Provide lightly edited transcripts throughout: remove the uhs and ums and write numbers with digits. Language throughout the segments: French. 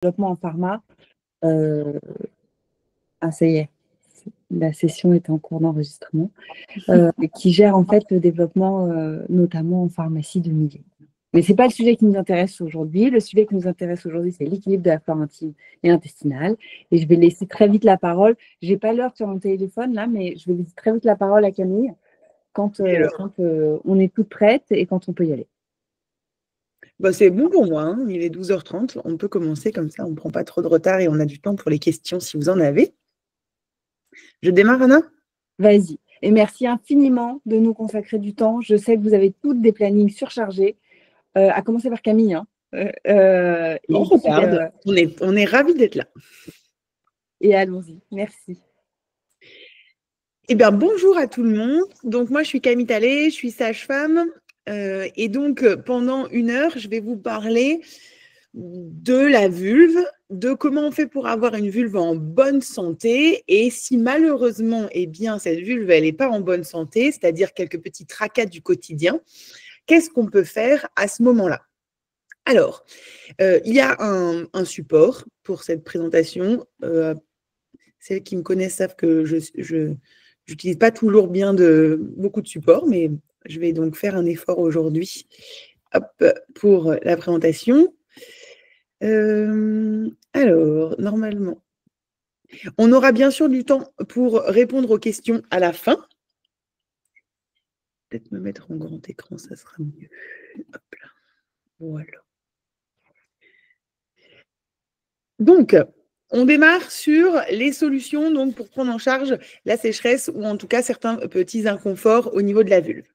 développement en pharma. Ah, ça y est, la session est en cours d'enregistrement. Qui gère en fait le développement, notamment en pharmacie de milliers. Mais ce n'est pas le sujet qui nous intéresse aujourd'hui. Le sujet qui nous intéresse aujourd'hui, c'est l'équilibre de la flore intime et intestinale. Et je vais laisser très vite la parole. Je n'ai pas l'heure sur mon téléphone là, mais je vais laisser très vite la parole à Camille quand on est toute prête et quand on peut y aller. Bah, c'est bon pour moi, hein. Il est 12h30, on peut commencer comme ça, on ne prend pas trop de retard et on a du temps pour les questions si vous en avez. Je démarre, Anna? Vas-y. Et merci infiniment de nous consacrer du temps. Je sais que vous avez toutes des plannings surchargés, à commencer par Camille. Hein. On regarde, on est ravis d'être là. Et allons-y, merci. Eh bien, bonjour à tout le monde. Donc, moi, je suis Camille Talley, je suis sage-femme. Et donc, pendant 1 heure, je vais vous parler de la vulve, de comment on fait pour avoir une vulve en bonne santé. Et si malheureusement, eh bien, cette vulve, elle n'est pas en bonne santé, c'est-à-dire quelques petits tracas du quotidien, qu'est-ce qu'on peut faire à ce moment-là? Alors, il y a un support pour cette présentation. Celles qui me connaissent savent que je n'utilise pas toujours bien beaucoup de supports, mais je vais donc faire un effort aujourd'hui pour la présentation. Alors, normalement, on aura bien sûr du temps pour répondre aux questions à la fin. Peut-être me mettre en grand écran, ça sera mieux. Hop là. Voilà. Donc, on démarre sur les solutions donc, pour prendre en charge la sécheresse ou en tout cas certains petits inconforts au niveau de la vulve.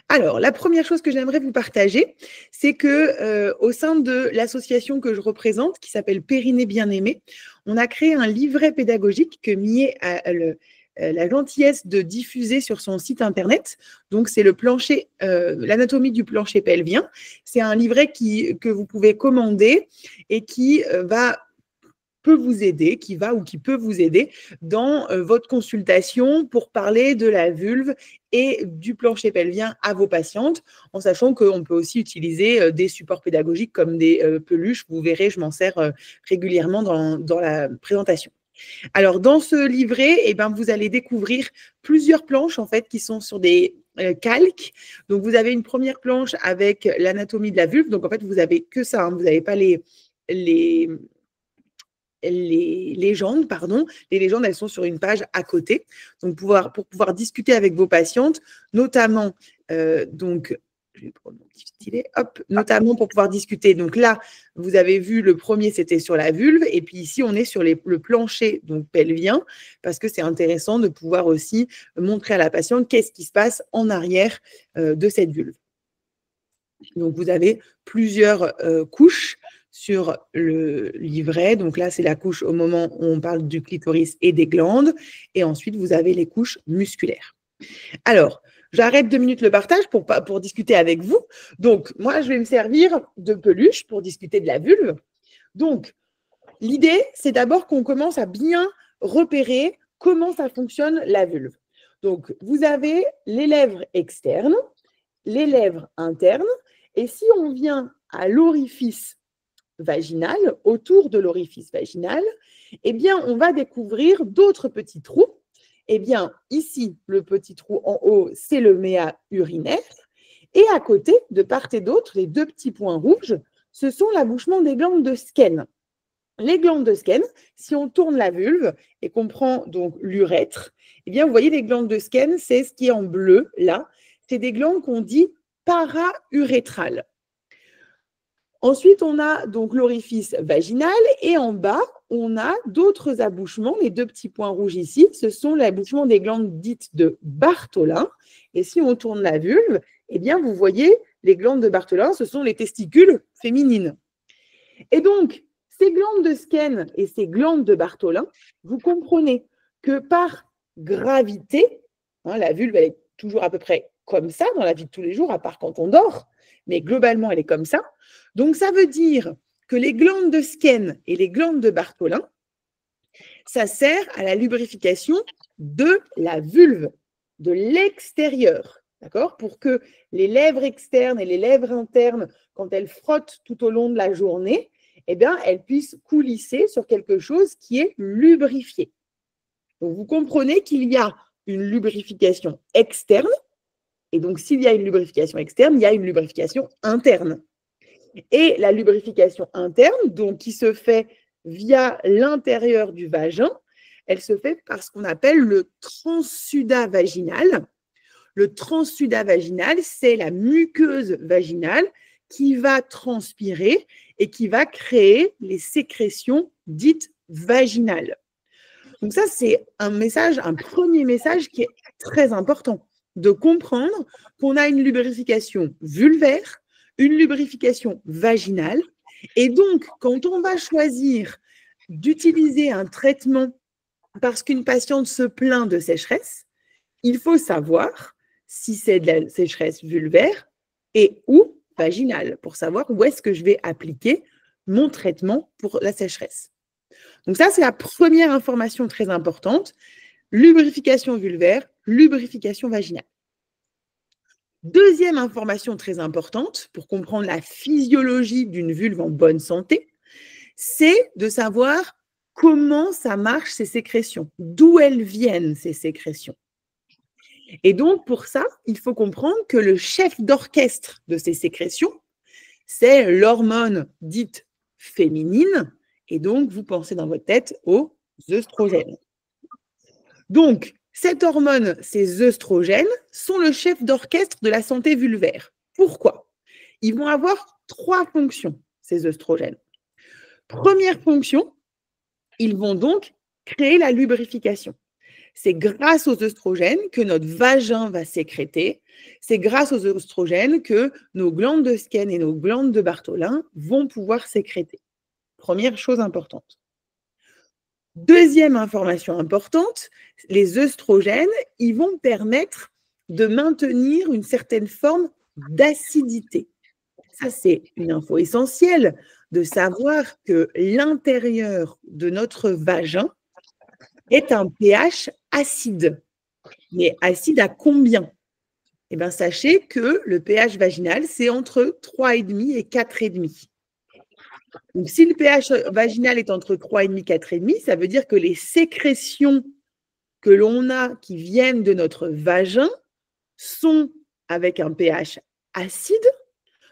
Alors, la première chose que j'aimerais vous partager, c'est que au sein de l'association que je représente, qui s'appelle Périnée Bien-Aimée, on a créé un livret pédagogique que Millet a la gentillesse de diffuser sur son site internet. Donc, c'est le plancher, l'anatomie du plancher pelvien. C'est un livret que vous pouvez commander et qui peut vous aider, qui peut vous aider dans votre consultation pour parler de la vulve et du plancher pelvien à vos patientes, en sachant qu'on peut aussi utiliser des supports pédagogiques comme des peluches. Vous verrez, je m'en sers régulièrement dans la présentation. Alors, dans ce livret, eh ben, vous allez découvrir plusieurs planches en fait, qui sont sur des calques. Donc, vous avez une première planche avec l'anatomie de la vulve. Donc, en fait, vous n'avez que ça. Hein. Vous n'avez pas les légendes, pardon. Les légendes, elles sont sur une page à côté. Donc, pour pouvoir discuter avec vos patientes, notamment, donc, je vais prendre mon petit stylet, hop, notamment pour pouvoir discuter. Donc là, vous avez vu, le premier, c'était sur la vulve. Et puis ici, on est sur le plancher donc pelvien, parce que c'est intéressant de pouvoir aussi montrer à la patiente qu'est-ce qui se passe en arrière de cette vulve. Donc, vous avez plusieurs couches sur le livret. Donc là, c'est la couche au moment où on parle du clitoris et des glandes. Et ensuite, vous avez les couches musculaires. Alors, j'arrête 2 minutes le partage pour discuter avec vous. Donc, moi, je vais me servir de peluche pour discuter de la vulve. Donc, l'idée, c'est d'abord qu'on commence à bien repérer comment ça fonctionne la vulve. Donc, vous avez les lèvres externes, les lèvres internes. Et si on vient à l'orifice vaginal, autour de l'orifice vaginal, eh bien, on va découvrir d'autres petits trous. Eh bien, ici, le petit trou en haut, c'est le méa urinaire. Et à côté, de part et d'autre, les 2 petits points rouges, ce sont l'abouchement des glandes de Skene. Les glandes de Skene, si on tourne la vulve et qu'on prend donc l'urètre, eh bien, vous voyez, les glandes de Skene, c'est ce qui est en bleu, là. C'est des glandes qu'on dit para-urétrales. Ensuite, on a donc l'orifice vaginal et en bas, on a d'autres abouchements. Les 2 petits points rouges ici, ce sont l'abouchement des glandes dites de Bartholin. Et si on tourne la vulve, eh bien, vous voyez, les glandes de Bartholin, ce sont les testicules féminines. Et donc, ces glandes de Skene et ces glandes de Bartholin, vous comprenez que par gravité, hein, la vulve, elle est toujours à peu près comme ça dans la vie de tous les jours, à part quand on dort, mais globalement, elle est comme ça. Donc, ça veut dire que les glandes de Skene et les glandes de Bartholin, ça sert à la lubrification de la vulve, de l'extérieur, d'accord? Pour que les lèvres externes et les lèvres internes, quand elles frottent tout au long de la journée, eh bien, elle puisse coulisser sur quelque chose qui est lubrifié. Donc, vous comprenez qu'il y a une lubrification externe. Et donc, s'il y a une lubrification externe, il y a une lubrification interne. Et la lubrification interne, donc qui se fait via l'intérieur du vagin, elle se fait par ce qu'on appelle le transsudat vaginal. Le transsudat vaginal, c'est la muqueuse vaginale qui va transpirer et qui va créer les sécrétions dites vaginales. Donc ça, c'est un premier message qui est très important, de comprendre qu'on a une lubrification vulvaire, une lubrification vaginale. Et donc, quand on va choisir d'utiliser un traitement parce qu'une patiente se plaint de sécheresse, il faut savoir si c'est de la sécheresse vulvaire et ou vaginale pour savoir où est-ce que je vais appliquer mon traitement pour la sécheresse. Donc ça, c'est la première information très importante. Lubrification vulvaire, lubrification vaginale. Deuxième information très importante pour comprendre la physiologie d'une vulve en bonne santé, c'est de savoir comment ça marche ces sécrétions, d'où elles viennent ces sécrétions. Et donc, pour ça, il faut comprendre que le chef d'orchestre de ces sécrétions, c'est l'hormone dite féminine. Et donc, vous pensez dans votre tête aux œstrogènes. Donc, cette hormone, ces œstrogènes, sont le chef d'orchestre de la santé vulvaire. Pourquoi? Ils vont avoir 3 fonctions, ces œstrogènes. Première fonction, ils vont donc créer la lubrification. C'est grâce aux œstrogènes que notre vagin va sécréter. C'est grâce aux œstrogènes que nos glandes de Skene et nos glandes de Bartholin vont pouvoir sécréter. Première chose importante. Deuxième information importante, les œstrogènes, ils vont permettre de maintenir une certaine forme d'acidité. Ça, c'est une info essentielle de savoir que l'intérieur de notre vagin est un pH acide. Mais acide à combien? Eh bien, sachez que le pH vaginal, c'est entre 3,5 et 4,5. Donc, si le pH vaginal est entre 3,5 et 4,5, ça veut dire que les sécrétions que l'on a qui viennent de notre vagin sont avec un pH acide.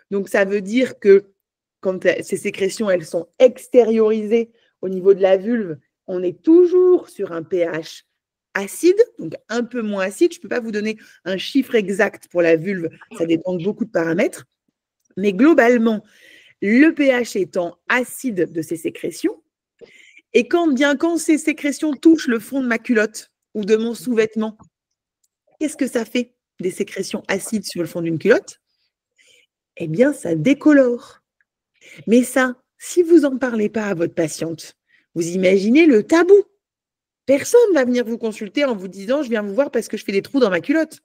Donc, ça veut dire que quand ces sécrétions, elles sont extériorisées au niveau de la vulve, on est toujours sur un pH acide, donc un peu moins acide. Je ne peux pas vous donner un chiffre exact pour la vulve, ça dépend de beaucoup de paramètres. Mais globalement, le pH étant acide de ces sécrétions, et quand ces sécrétions touchent le fond de ma culotte ou de mon sous-vêtement, qu'est-ce que ça fait des sécrétions acides sur le fond d'une culotte? Eh bien, ça décolore. Mais ça, si vous n'en parlez pas à votre patiente, vous imaginez le tabou. Personne ne va venir vous consulter en vous disant « je viens vous voir parce que je fais des trous dans ma culotte ».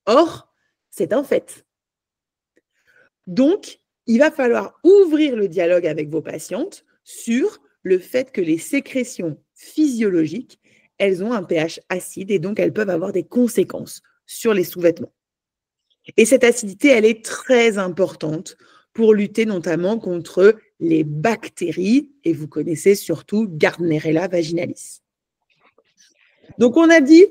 Or, c'est un fait. Donc, il va falloir ouvrir le dialogue avec vos patientes sur le fait que les sécrétions physiologiques, elles ont un pH acide et donc elles peuvent avoir des conséquences sur les sous-vêtements. Et cette acidité, elle est très importante pour lutter notamment contre les bactéries, et vous connaissez surtout Gardnerella vaginalis. Donc, on a dit,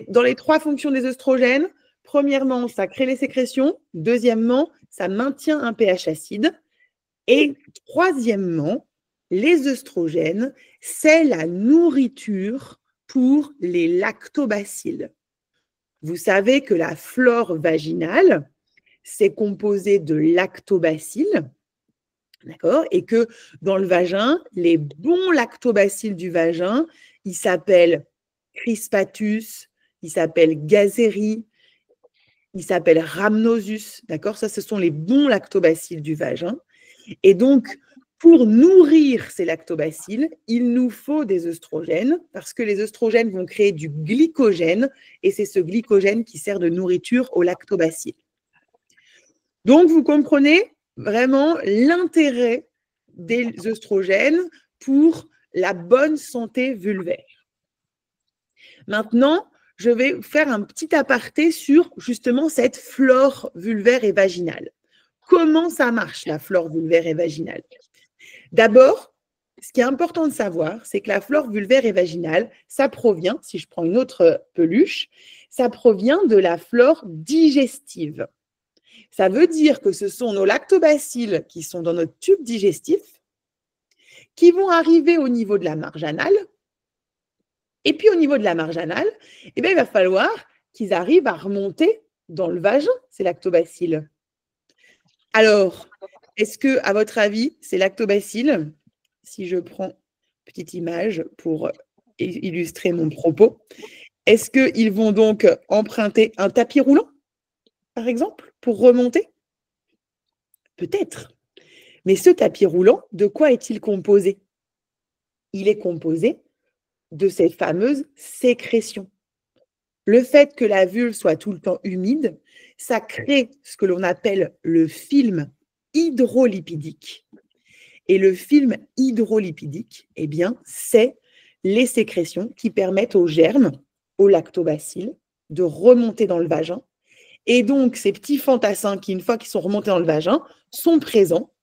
dans les 3 fonctions des œstrogènes, premièrement, ça crée les sécrétions. Deuxièmement, ça maintient un pH acide. Et troisièmement, les œstrogènes, c'est la nourriture pour les lactobacilles. Vous savez que la flore vaginale, c'est composé de lactobacilles, d'accord? Et que dans le vagin, les bons lactobacilles du vagin, ils s'appellent Crispatus, ils s'appellent Gazeri, ils s'appellent Rhamnosus, d'accord? Ça, ce sont les bons lactobacilles du vagin. Et donc, pour nourrir ces lactobacilles, il nous faut des œstrogènes parce que les œstrogènes vont créer du glycogène et c'est ce glycogène qui sert de nourriture aux lactobacilles. Donc, vous comprenez vraiment l'intérêt des œstrogènes pour la bonne santé vulvaire. Maintenant, je vais faire un petit aparté sur justement cette flore vulvaire et vaginale. Comment ça marche, la flore vulvaire et vaginale? D'abord, ce qui est important de savoir, c'est que la flore vulvaire et vaginale, ça provient, si je prends une autre peluche, ça provient de la flore digestive. Ça veut dire que ce sont nos lactobacilles qui sont dans notre tube digestif qui vont arriver au niveau de la marge anale. Et puis au niveau de la marge anale, il va falloir qu'ils arrivent à remonter dans le vagin, ces lactobacilles. Alors, est-ce que, à votre avis, ces lactobacilles, si je prends une petite image pour illustrer mon propos, est-ce qu'ils vont donc emprunter un tapis roulant, par exemple, pour remonter? Peut-être. Mais ce tapis roulant, de quoi est-il composé? Il est composé de ces fameuses sécrétions. Le fait que la vulve soit tout le temps humide, ça crée ce que l'on appelle le film hydrolipidique. Et le film hydrolipidique, eh bien, c'est les sécrétions qui permettent aux germes, aux lactobacilles, de remonter dans le vagin. Et donc, ces petits fantassins qui, une fois qu'ils sont remontés dans le vagin, sont présents.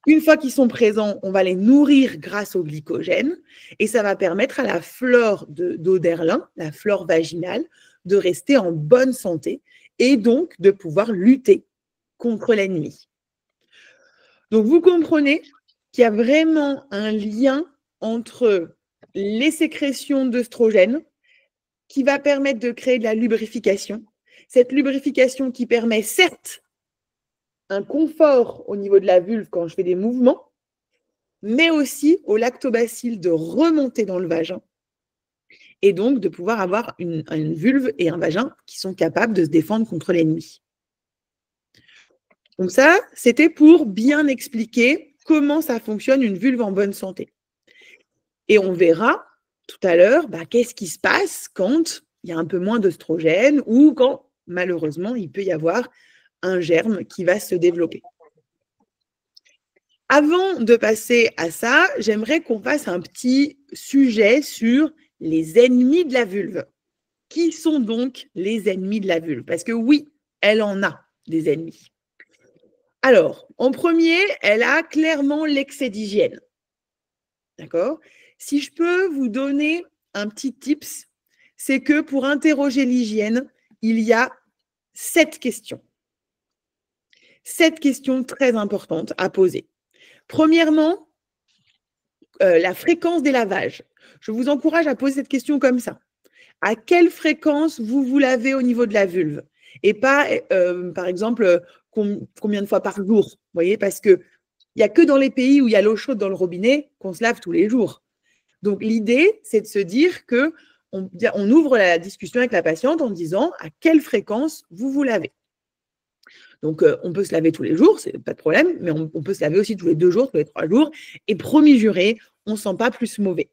Une fois qu'ils sont présents, on va les nourrir grâce au glycogène et ça va permettre à la flore d'Oderlin, la flore vaginale, de rester en bonne santé et donc de pouvoir lutter contre l'ennemi. Donc, vous comprenez qu'il y a vraiment un lien entre les sécrétions d'œstrogènes qui va permettre de créer de la lubrification. Cette lubrification qui permet certes un confort au niveau de la vulve quand je fais des mouvements, mais aussi aux lactobacilles de remonter dans le vagin et donc de pouvoir avoir une vulve et un vagin qui sont capables de se défendre contre l'ennemi. Donc ça, c'était pour bien expliquer comment ça fonctionne une vulve en bonne santé. Et on verra tout à l'heure qu'est-ce qui se passe quand il y a un peu moins d'œstrogène ou quand, malheureusement, il peut y avoir un germe qui va se développer. Avant de passer à ça, j'aimerais qu'on fasse un petit sujet sur les ennemis de la vulve. Qui sont donc les ennemis de la vulve? Parce que oui, elle en a des ennemis. Alors, en premier, elle a clairement l'excès d'hygiène. D'accord? Si je peux vous donner un petit tips, c'est que pour interroger l'hygiène, il y a 7 questions. 7 questions très importantes à poser. Premièrement, la fréquence des lavages. Je vous encourage à poser cette question comme ça. À quelle fréquence vous lavez au niveau de la vulve? Et pas, par exemple, combien de fois par jour? Vous voyez, parce qu'il n'y a que dans les pays où il y a l'eau chaude dans le robinet qu'on se lave tous les jours. Donc, l'idée, c'est de se dire qu'on ouvre la discussion avec la patiente en disant à quelle fréquence vous lavez. Donc, on peut se laver tous les jours, c'est pas de problème, mais on peut se laver aussi tous les 2 jours, tous les 3 jours. Et promis juré, on ne sent pas plus mauvais.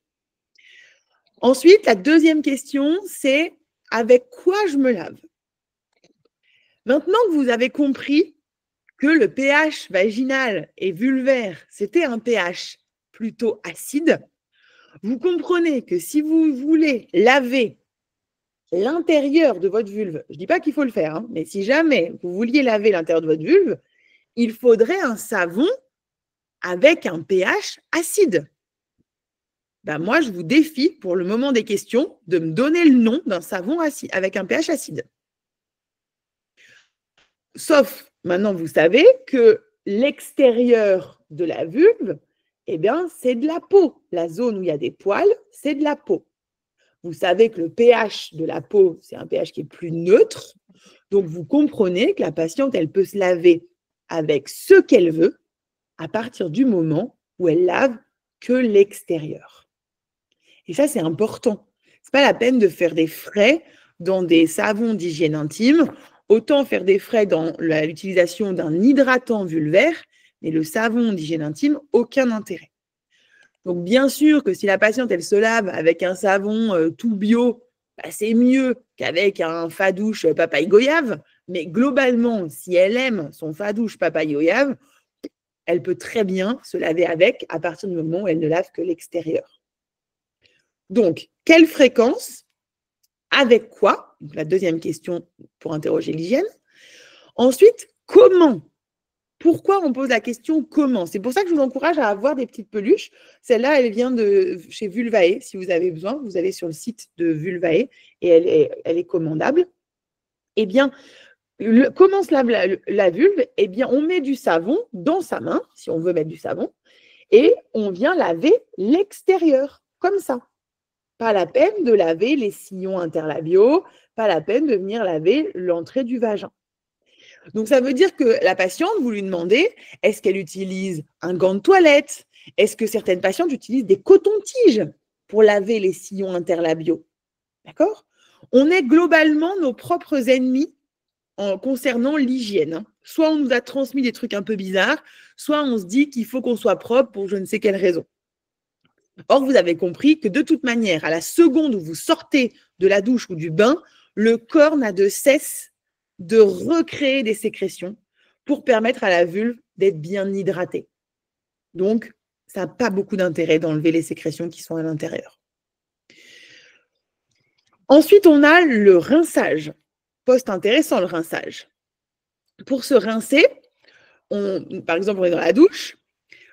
Ensuite, la deuxième question, c'est avec quoi je me lave? Maintenant que vous avez compris que le pH vaginal et vulvaire, c'était un pH plutôt acide, vous comprenez que si vous voulez laver l'intérieur de votre vulve, je ne dis pas qu'il faut le faire, mais si jamais vous vouliez laver l'intérieur de votre vulve, il faudrait un savon avec un pH acide. Moi, je vous défie, pour le moment des questions, de me donner le nom d'un savon acide, avec un pH acide. Sauf, maintenant, vous savez que l'extérieur de la vulve, c'est de la peau. La zone où il y a des poils, c'est de la peau. Vous savez que le pH de la peau, c'est un pH qui est plus neutre. Donc, vous comprenez que la patiente, elle peut se laver avec ce qu'elle veut à partir du moment où elle lave que l'extérieur. Et ça, c'est important. Ce n'est pas la peine de faire des frais dans des savons d'hygiène intime. Autant faire des frais dans l'utilisation d'un hydratant vulvaire, mais le savon d'hygiène intime, aucun intérêt. Donc, bien sûr que si la patiente, elle se lave avec un savon tout bio, c'est mieux qu'avec un fadouche papaye goyave. Mais globalement, si elle aime son fadouche papaye goyave, elle peut très bien se laver avec à partir du moment où elle ne lave que l'extérieur. Donc, quelle fréquence? Avec quoi? Donc, la deuxième question pour interroger l'hygiène. Ensuite, comment pourquoi on pose la question comment? C'est pour ça que je vous encourage à avoir des petites peluches. Celle-là, elle vient de chez Vulvae. Si vous avez besoin, vous allez sur le site de Vulvae et elle est commandable. Eh bien, comment se lave la vulve? Eh bien, on met du savon dans sa main, si on veut mettre du savon, et on vient laver l'extérieur, comme ça. Pas la peine de laver les sillons interlabiaux, pas la peine de venir laver l'entrée du vagin. Donc, ça veut dire que la patiente, vous lui demandez, est-ce qu'elle utilise un gant de toilette? Est-ce que certaines patientes utilisent des cotons-tiges pour laver les sillons interlabiaux? D'accord? On est globalement nos propres ennemis concernant l'hygiène. Soit on nous a transmis des trucs un peu bizarres, soit on se dit qu'il faut qu'on soit propre pour je ne sais quelle raison. Or, vous avez compris que de toute manière, à la seconde où vous sortez de la douche ou du bain, le corps n'a de cesse de recréer des sécrétions pour permettre à la vulve d'être bien hydratée. Donc, ça n'a pas beaucoup d'intérêt d'enlever les sécrétions qui sont à l'intérieur. Ensuite, on a le rinçage. Poste intéressant, le rinçage. Pour se rincer, par exemple, on est dans la douche,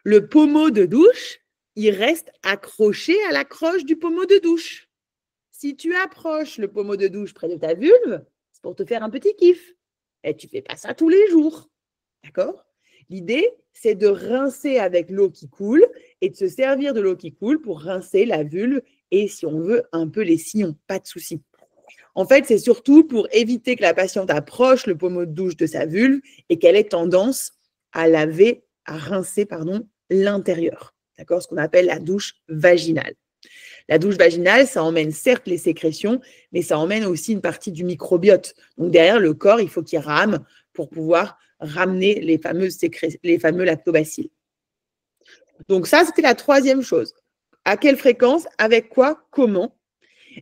le pommeau de douche, il reste accroché à la croche du pommeau de douche. Si tu approches le pommeau de douche près de ta vulve, c'est pour te faire un petit kiff. Et tu ne fais pas ça tous les jours. D'accord? L'idée, c'est de rincer avec l'eau qui coule et de se servir de l'eau qui coule pour rincer la vulve et, si on veut, un peu les sillons. Pas de souci. En fait, c'est surtout pour éviter que la patiente approche le pommeau de douche de sa vulve et qu'elle ait tendance à rincer l'intérieur. D'accord? Ce qu'on appelle la douche vaginale. La douche vaginale, ça emmène certes les sécrétions, mais ça emmène aussi une partie du microbiote. Donc derrière le corps, il faut qu'il rame pour pouvoir ramener les fameux lactobacilles. Donc ça, c'était la troisième chose. À quelle fréquence? Avec quoi? Comment?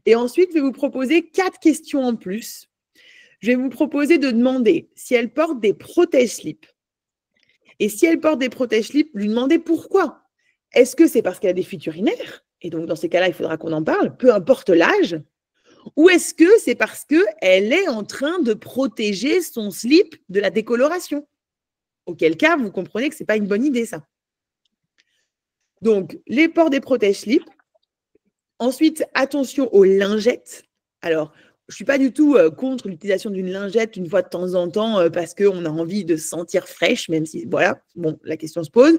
Et ensuite, je vais vous proposer 4 questions en plus. Je vais vous proposer de demander si elle porte des protège-slips. Et si elle porte des protège-slips, lui demander pourquoi. Est-ce que c'est parce qu'elle a des fuites urinaires? Et donc, dans ces cas-là, il faudra qu'on en parle, peu importe l'âge. Ou est-ce que c'est parce qu'elle est en train de protéger son slip de la décoloration? Auquel cas, vous comprenez que ce n'est pas une bonne idée, ça. Donc, les ports des protège-slips. Ensuite, attention aux lingettes. Alors, je ne suis pas du tout contre l'utilisation d'une lingette une fois de temps en temps parce qu'on a envie de se sentir fraîche, même si, voilà, bon, la question se pose.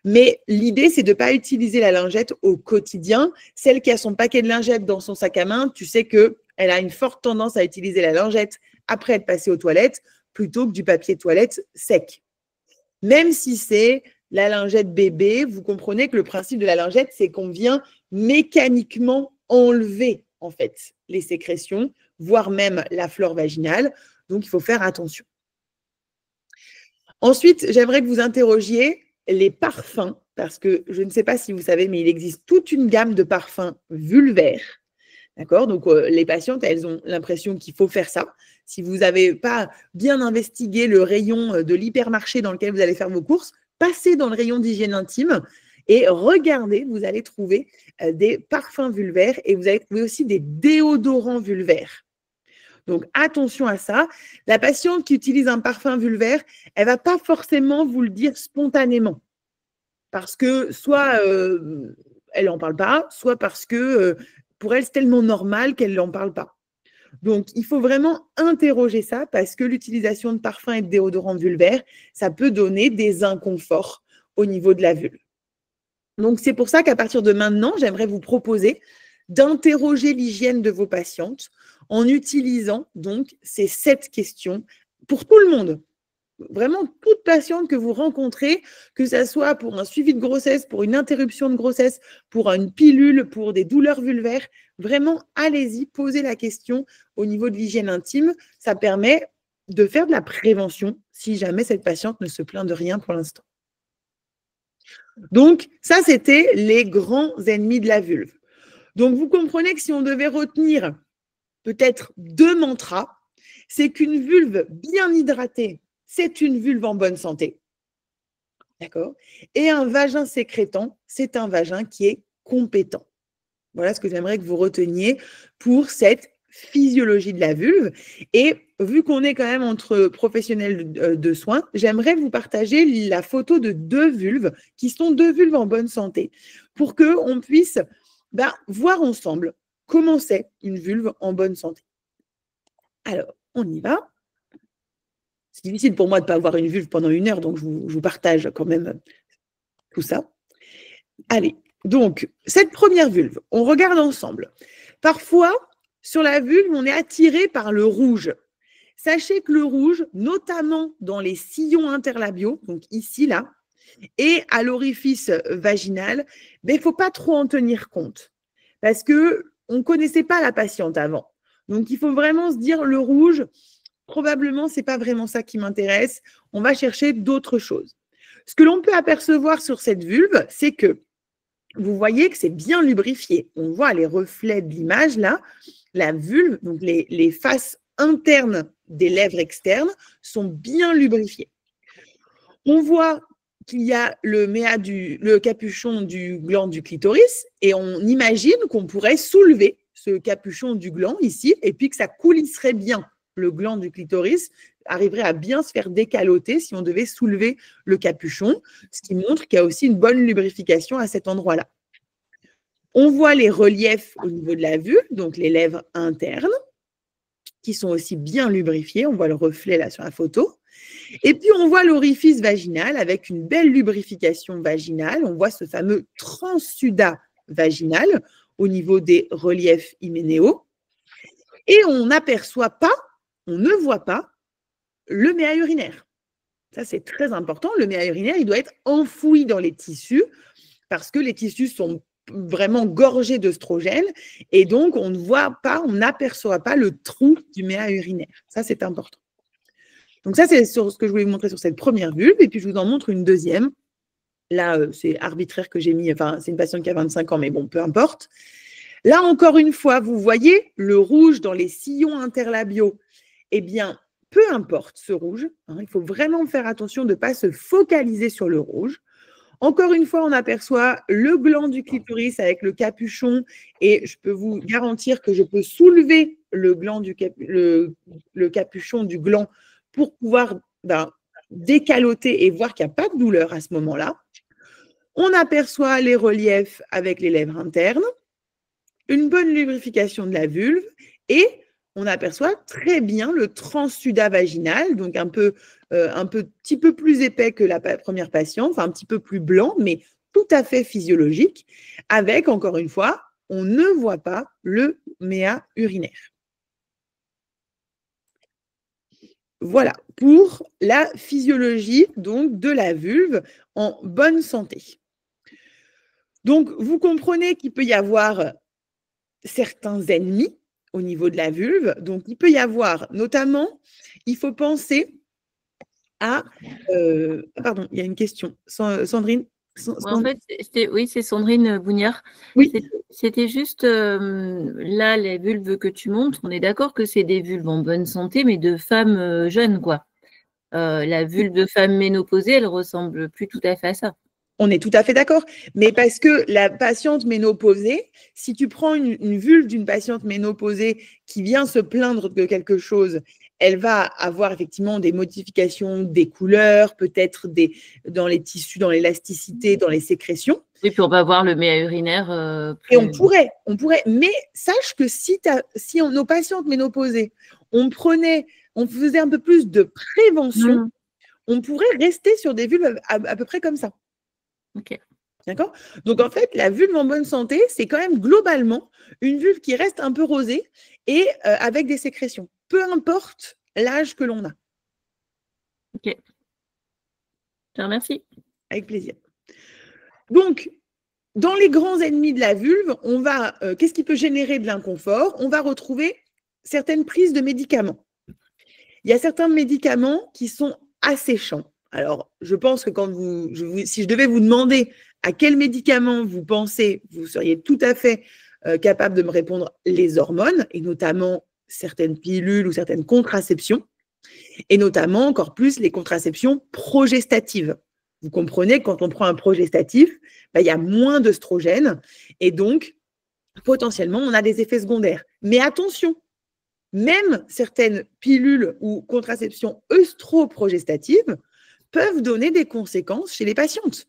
Mais l'idée, c'est de ne pas utiliser la lingette au quotidien. Celle qui a son paquet de lingettes dans son sac à main, tu sais qu'elle a une forte tendance à utiliser la lingette après être passée aux toilettes plutôt que du papier de toilette sec. Même si c'est la lingette bébé, vous comprenez que le principe de la lingette, c'est qu'on vient mécaniquement enlever en fait les sécrétions, voire même la flore vaginale. Donc, il faut faire attention. Ensuite, j'aimerais que vous interrogiez les parfums, parce que je ne sais pas si vous savez, mais il existe toute une gamme de parfums vulvaires. D'accord? Donc, les patientes, elles ont l'impression qu'il faut faire ça. Si vous n'avez pas bien investigué le rayon de l'hypermarché dans lequel vous allez faire vos courses, passez dans le rayon d'hygiène intime et regardez, vous allez trouver des parfums vulvaires et vous allez trouver aussi des déodorants vulvaires. Donc, attention à ça. La patiente qui utilise un parfum vulvaire, elle ne va pas forcément vous le dire spontanément. Parce que soit elle n'en parle pas, soit parce que pour elle, c'est tellement normal qu'elle n'en parle pas. Donc, il faut vraiment interroger ça parce que l'utilisation de parfums et de déodorants vulvaires, ça peut donner des inconforts au niveau de la vulve. Donc, c'est pour ça qu'à partir de maintenant, j'aimerais vous proposer d'interroger l'hygiène de vos patientes en utilisant donc ces 7 questions pour tout le monde. Vraiment, toute patiente que vous rencontrez, que ce soit pour un suivi de grossesse, pour une interruption de grossesse, pour une pilule, pour des douleurs vulvaires, vraiment, allez-y, posez la question au niveau de l'hygiène intime. Ça permet de faire de la prévention si jamais cette patiente ne se plaint de rien pour l'instant. Donc, ça, c'était les grands ennemis de la vulve. Donc, vous comprenez que si on devait retenir peut-être 2 mantras, c'est qu'une vulve bien hydratée, c'est une vulve en bonne santé. D'accord? Et un vagin sécrétant, c'est un vagin qui est compétent. Voilà ce que j'aimerais que vous reteniez pour cette physiologie de la vulve. Et vu qu'on est quand même entre professionnels de soins, j'aimerais vous partager la photo de 2 vulves qui sont 2 vulves en bonne santé pour qu'on puisse voir ensemble comment c'est une vulve en bonne santé. Alors, on y va. C'est difficile pour moi de ne pas avoir une vulve pendant 1 heure, donc je vous partage quand même tout ça. Allez, donc, cette première vulve, on regarde ensemble. Parfois, sur la vulve, on est attiré par le rouge. Sachez que le rouge, notamment dans les sillons interlabiaux, donc ici, là, et à l'orifice vaginal, il ne faut pas trop en tenir compte parce qu'on ne connaissait pas la patiente avant. Donc, il faut vraiment se dire, le rouge, probablement, ce n'est pas vraiment ça qui m'intéresse. On va chercher d'autres choses. Ce que l'on peut apercevoir sur cette vulve, c'est que vous voyez que c'est bien lubrifié. On voit les reflets de l'image là. La vulve, donc les faces internes des lèvres externes sont bien lubrifiées. On voit qu'il y a le capuchon du gland du clitoris et on imagine qu'on pourrait soulever ce capuchon du gland ici et puis que ça coulisserait bien. Le gland du clitoris arriverait à bien se faire décaloter si on devait soulever le capuchon, ce qui montre qu'il y a aussi une bonne lubrification à cet endroit-là. On voit les reliefs au niveau de la vulve, donc les lèvres internes, qui sont aussi bien lubrifiées. On voit le reflet là sur la photo. Et puis, on voit l'orifice vaginal avec une belle lubrification vaginale. On voit ce fameux transsudat vaginal au niveau des reliefs hyménéaux. Et on n'aperçoit pas, on ne voit pas le méa urinaire. Ça, c'est très important. Le méa urinaire, il doit être enfoui dans les tissus parce que les tissus sont vraiment gorgés d'œstrogènes et donc on ne voit pas, on n'aperçoit pas le trou du méa urinaire. Ça, c'est important. Donc ça, c'est sur ce que je voulais vous montrer sur cette première vulve et puis je vous en montre une deuxième. Là, c'est arbitraire que j'ai mis, enfin, c'est une patiente qui a 25 ans, mais bon, peu importe. Là, encore une fois, vous voyez le rouge dans les sillons interlabiaux. Eh bien, peu importe ce rouge, hein, il faut vraiment faire attention de ne pas se focaliser sur le rouge. Encore une fois, on aperçoit le gland du clitoris avec le capuchon et je peux vous garantir que je peux soulever le capuchon du gland pour pouvoir décaloter et voir qu'il n'y a pas de douleur à ce moment-là. On aperçoit les reliefs avec les lèvres internes, une bonne lubrification de la vulve et on aperçoit très bien le transsudat vaginal, donc un petit peu plus épais que la première patiente, enfin un petit peu plus blanc, mais tout à fait physiologique, avec, encore une fois, on ne voit pas le méa urinaire. Voilà, pour la physiologie donc, de la vulve en bonne santé. Donc, vous comprenez qu'il peut y avoir certains ennemis au niveau de la vulve. Donc, il peut y avoir, notamment, il faut penser à… pardon, il y a une question. Sandrine en fait, oui, c'est Sandrine Bougnard. Oui. C'était juste, là, les vulves que tu montres, on est d'accord que c'est des vulves en bonne santé, mais de femmes jeunes, quoi. La vulve de femme ménopausée, elle ressemble plus tout à fait à ça. On est tout à fait d'accord, mais parce que la patiente ménopausée, si tu prends une vulve d'une patiente ménopausée qui vient se plaindre de quelque chose, elle va avoir effectivement des modifications des couleurs, peut-être dans les tissus, dans l'élasticité, dans les sécrétions. Et puis on va voir le méa urinaire. Et on pourrait, mais sache que si nos patientes ménopausées, on faisait un peu plus de prévention, on pourrait rester sur des vulves à peu près comme ça. Ok. D'accord ? Donc, en fait, la vulve en bonne santé, c'est quand même globalement une vulve qui reste un peu rosée et avec des sécrétions, peu importe l'âge que l'on a. Ok. Je te remercie. Avec plaisir. Donc, dans les grands ennemis de la vulve, qu'est-ce qui peut générer de l'inconfort ? On va retrouver certaines prises de médicaments. Il y a certains médicaments qui sont asséchants. Alors, je pense que si je devais vous demander à quel médicament vous pensez, vous seriez tout à fait capable de me répondre les hormones, et notamment certaines pilules ou certaines contraceptions, et notamment encore plus les contraceptions progestatives. Vous comprenez que quand on prend un progestatif, il y a moins d'œstrogènes, et donc, potentiellement, on a des effets secondaires. Mais attention, même certaines pilules ou contraceptions œstroprogestatives peuvent donner des conséquences chez les patientes.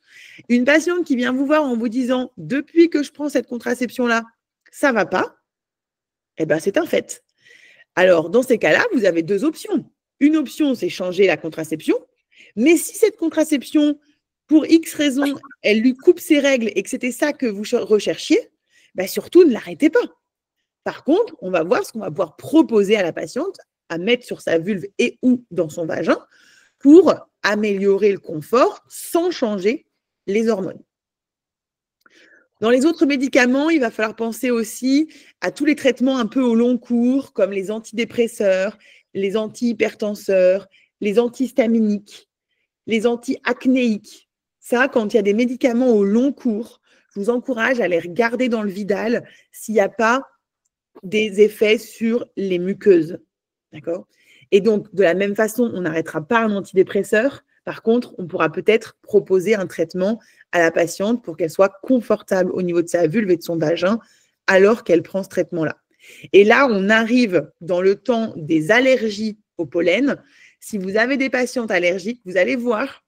Une patiente qui vient vous voir en vous disant « Depuis que je prends cette contraception-là, ça ne va pas », eh ben, c'est un fait. Alors, dans ces cas-là, vous avez deux options. Une option, c'est changer la contraception. Mais si cette contraception, pour X raisons, elle lui coupe ses règles et que c'était ça que vous recherchiez, ben surtout ne l'arrêtez pas. Par contre, on va voir ce qu'on va pouvoir proposer à la patiente à mettre sur sa vulve et ou dans son vagin pour améliorer le confort sans changer les hormones. Dans les autres médicaments, il va falloir penser aussi à tous les traitements un peu au long cours, comme les antidépresseurs, les antihypertenseurs, les antihistaminiques, les anti-acnéiques. Ça, quand il y a des médicaments au long cours, je vous encourage à les regarder dans le Vidal s'il n'y a pas des effets sur les muqueuses. D'accord ? Et donc, de la même façon, on n'arrêtera pas un antidépresseur. Par contre, on pourra peut-être proposer un traitement à la patiente pour qu'elle soit confortable au niveau de sa vulve et de son vagin alors qu'elle prend ce traitement-là. Et là, on arrive dans le temps des allergies au pollen. Si vous avez des patientes allergiques, vous allez voir,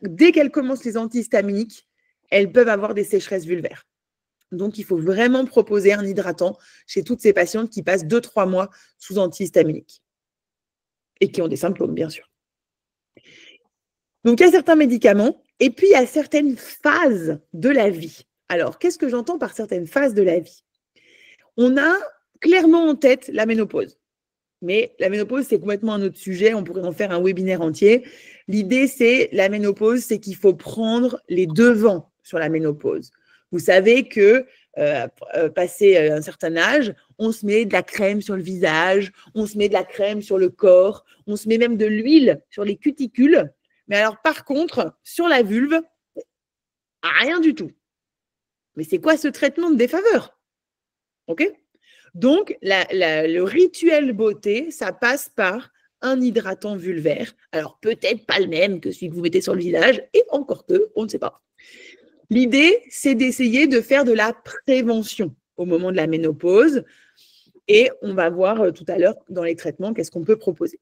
dès qu'elles commencent les antihistaminiques, elles peuvent avoir des sécheresses vulvaires. Donc, il faut vraiment proposer un hydratant chez toutes ces patientes qui passent 2-3 mois sous antihistaminiques et qui ont des symptômes, bien sûr. Donc, il y a certains médicaments et puis il y a certaines phases de la vie. Alors, qu'est-ce que j'entends par certaines phases de la vie? On a clairement en tête la ménopause. Mais la ménopause, c'est complètement un autre sujet. On pourrait en faire un webinaire entier. L'idée, c'est la ménopause, c'est qu'il faut prendre les devants sur la ménopause. Vous savez que passé un certain âge, on se met de la crème sur le visage, on se met de la crème sur le corps, on se met même de l'huile sur les cuticules. Mais alors, par contre, sur la vulve, rien du tout. Mais c'est quoi ce traitement de défaveur? OK? Donc, le rituel beauté, ça passe par un hydratant vulvaire. Alors, peut-être pas le même que celui que vous mettez sur le visage, et encore que, on ne sait pas. L'idée, c'est d'essayer de faire de la prévention au moment de la ménopause. Et on va voir tout à l'heure dans les traitements qu'est-ce qu'on peut proposer.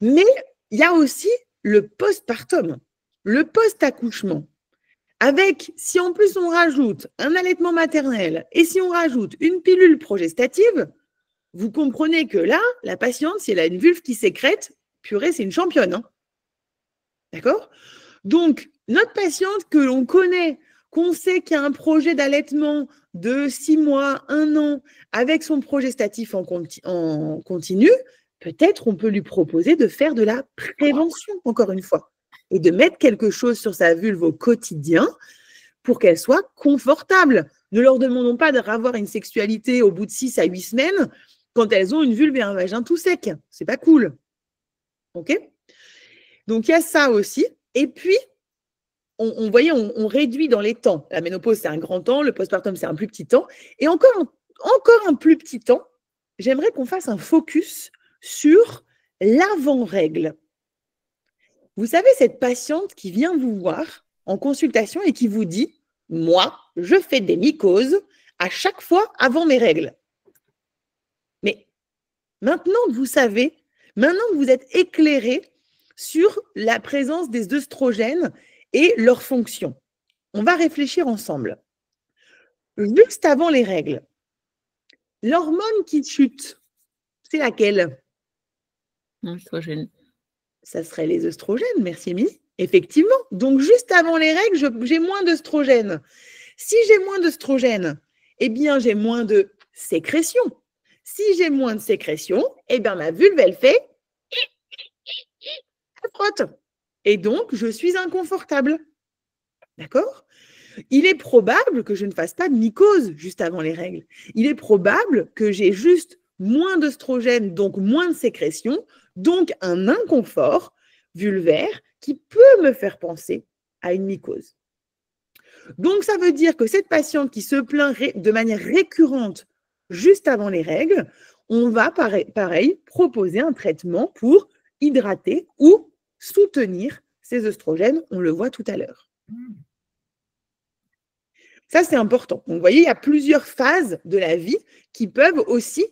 Mais il y a aussi le postpartum, le post-accouchement. Avec, si en plus on rajoute un allaitement maternel et si on rajoute une pilule progestative, vous comprenez que là, la patiente, si elle a une vulve qui sécrète, purée, c'est une championne. Hein. D'accord? Donc, notre patiente que l'on connaît, qu'on sait qu'il y a un projet d'allaitement de 6 mois, 1 an, avec son progestatif en continu, peut-être on peut lui proposer de faire de la prévention, encore une fois, et de mettre quelque chose sur sa vulve au quotidien pour qu'elle soit confortable. Ne leur demandons pas d'avoir une sexualité au bout de 6 à 8 semaines quand elles ont une vulve et un vagin tout sec. C'est pas cool. OK? Donc, il y a ça aussi. Et puis, on réduit dans les temps. La ménopause, c'est un grand temps. Le postpartum, c'est un plus petit temps. Et encore un plus petit temps, j'aimerais qu'on fasse un focus sur l'avant-règle. Vous savez, cette patiente qui vient vous voir en consultation et qui vous dit « Moi, je fais des mycoses à chaque fois avant mes règles. » Mais maintenant que vous savez, maintenant que vous êtes éclairé sur la présence des œstrogènes et leur fonction, on va réfléchir ensemble. Juste avant les règles, l'hormone qui chute, c'est laquelle? L'œstrogène. Ça serait les œstrogènes, merci Émilie. Effectivement. Donc, juste avant les règles, j'ai moins d'œstrogènes. Si j'ai moins d'œstrogènes, eh bien, j'ai moins de sécrétion. Si j'ai moins de sécrétion, eh bien, ma vulve, elle fait... Elle frotte. Et donc, je suis inconfortable. D'accord? Il est probable que je ne fasse pas de mycose juste avant les règles. Il est probable que j'ai juste moins d'œstrogènes, donc moins de sécrétion, donc un inconfort vulvaire qui peut me faire penser à une mycose. Donc, ça veut dire que cette patiente qui se plaint de manière récurrente juste avant les règles, on va, pareil, proposer un traitement pour hydrater ou soutenir ces œstrogènes. On le voit tout à l'heure. Ça, c'est important. Donc, vous voyez, il y a plusieurs phases de la vie qui peuvent aussi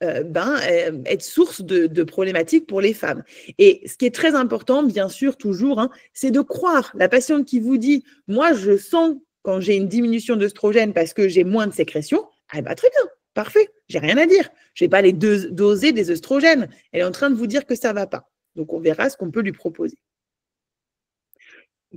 être source de problématiques pour les femmes. Et ce qui est très important, bien sûr, toujours, hein, c'est de croire. La patiente qui vous dit « moi, je sens quand j'ai une diminution d'œstrogène parce que j'ai moins de sécrétion », très bien, parfait, j'ai rien à dire. Je ne vais pas aller doser des œstrogènes. Elle est en train de vous dire que ça ne va pas. Donc, on verra ce qu'on peut lui proposer.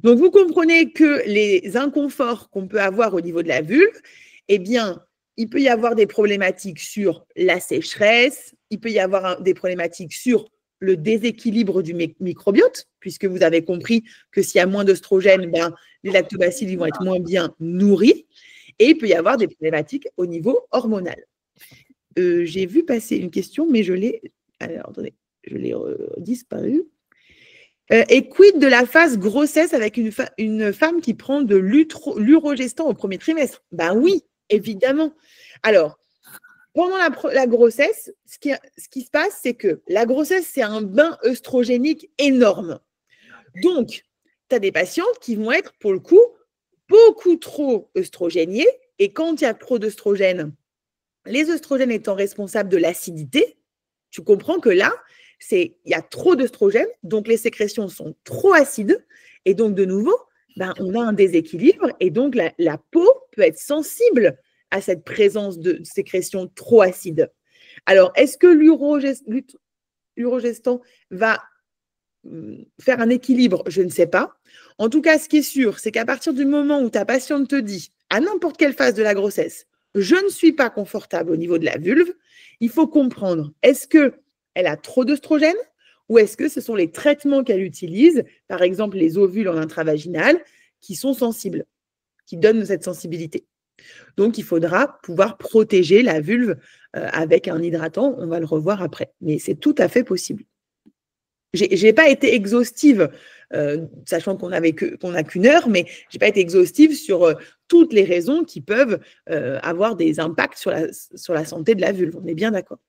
Donc, vous comprenez que les inconforts qu'on peut avoir au niveau de la vulve, eh bien, il peut y avoir des problématiques sur la sécheresse, il peut y avoir des problématiques sur le déséquilibre du microbiote, puisque vous avez compris que s'il y a moins d'œstrogènes, les lactobacilles vont être moins bien nourris, et il peut y avoir des problématiques au niveau hormonal. J'ai vu passer une question, mais je l'ai disparu. Et quid de la phase grossesse avec une femme qui prend de l'urogestan au premier trimestre? Ben oui, évidemment. Alors, pendant la grossesse, ce qui se passe, c'est que la grossesse, c'est un bain œstrogénique énorme. Donc, tu as des patientes qui vont être, pour le coup, beaucoup trop œstrogéniées. Et quand il y a trop d'œstrogènes, les œstrogènes étant responsables de l'acidité, tu comprends que là, il y a trop d'œstrogènes, donc les sécrétions sont trop acides, et donc de nouveau, on a un déséquilibre, et donc la peau peut être sensible à cette présence de sécrétions trop acides. Alors, est-ce que l'urogestan va faire un équilibre? Je ne sais pas. En tout cas, ce qui est sûr, c'est qu'à partir du moment où ta patiente te dit, à n'importe quelle phase de la grossesse, je ne suis pas confortable au niveau de la vulve, il faut comprendre, est-ce qu'elle a trop d'œstrogènes ou est-ce que ce sont les traitements qu'elle utilise, par exemple les ovules en intravaginal, qui sont sensibles, qui donnent cette sensibilité. Donc, il faudra pouvoir protéger la vulve avec un hydratant. On va le revoir après, mais c'est tout à fait possible. Je n'ai pas été exhaustive, sachant qu'on n'a qu'une heure, mais je n'ai pas été exhaustive sur toutes les raisons qui peuvent avoir des impacts sur la santé de la vulve. On est bien d'accord.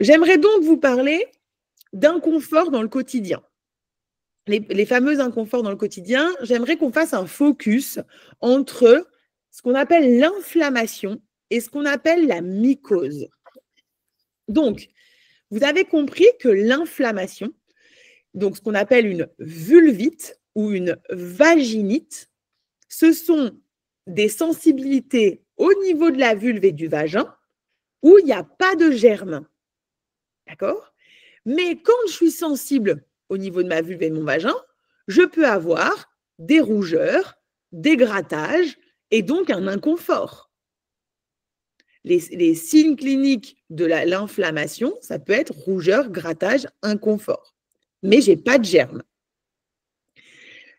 J'aimerais donc vous parler d'inconfort dans le quotidien. Les fameux inconforts dans le quotidien, j'aimerais qu'on fasse un focus entre ce qu'on appelle l'inflammation et ce qu'on appelle la mycose. Donc, vous avez compris que l'inflammation, donc ce qu'on appelle une vulvite ou une vaginite, ce sont des sensibilités au niveau de la vulve et du vagin où il n'y a pas de germes. D'accord? Mais quand je suis sensible au niveau de ma vulve et de mon vagin, je peux avoir des rougeurs, des grattages et donc un inconfort. Les signes cliniques de l'inflammation, ça peut être rougeur, grattage, inconfort. Mais je n'ai pas de germes.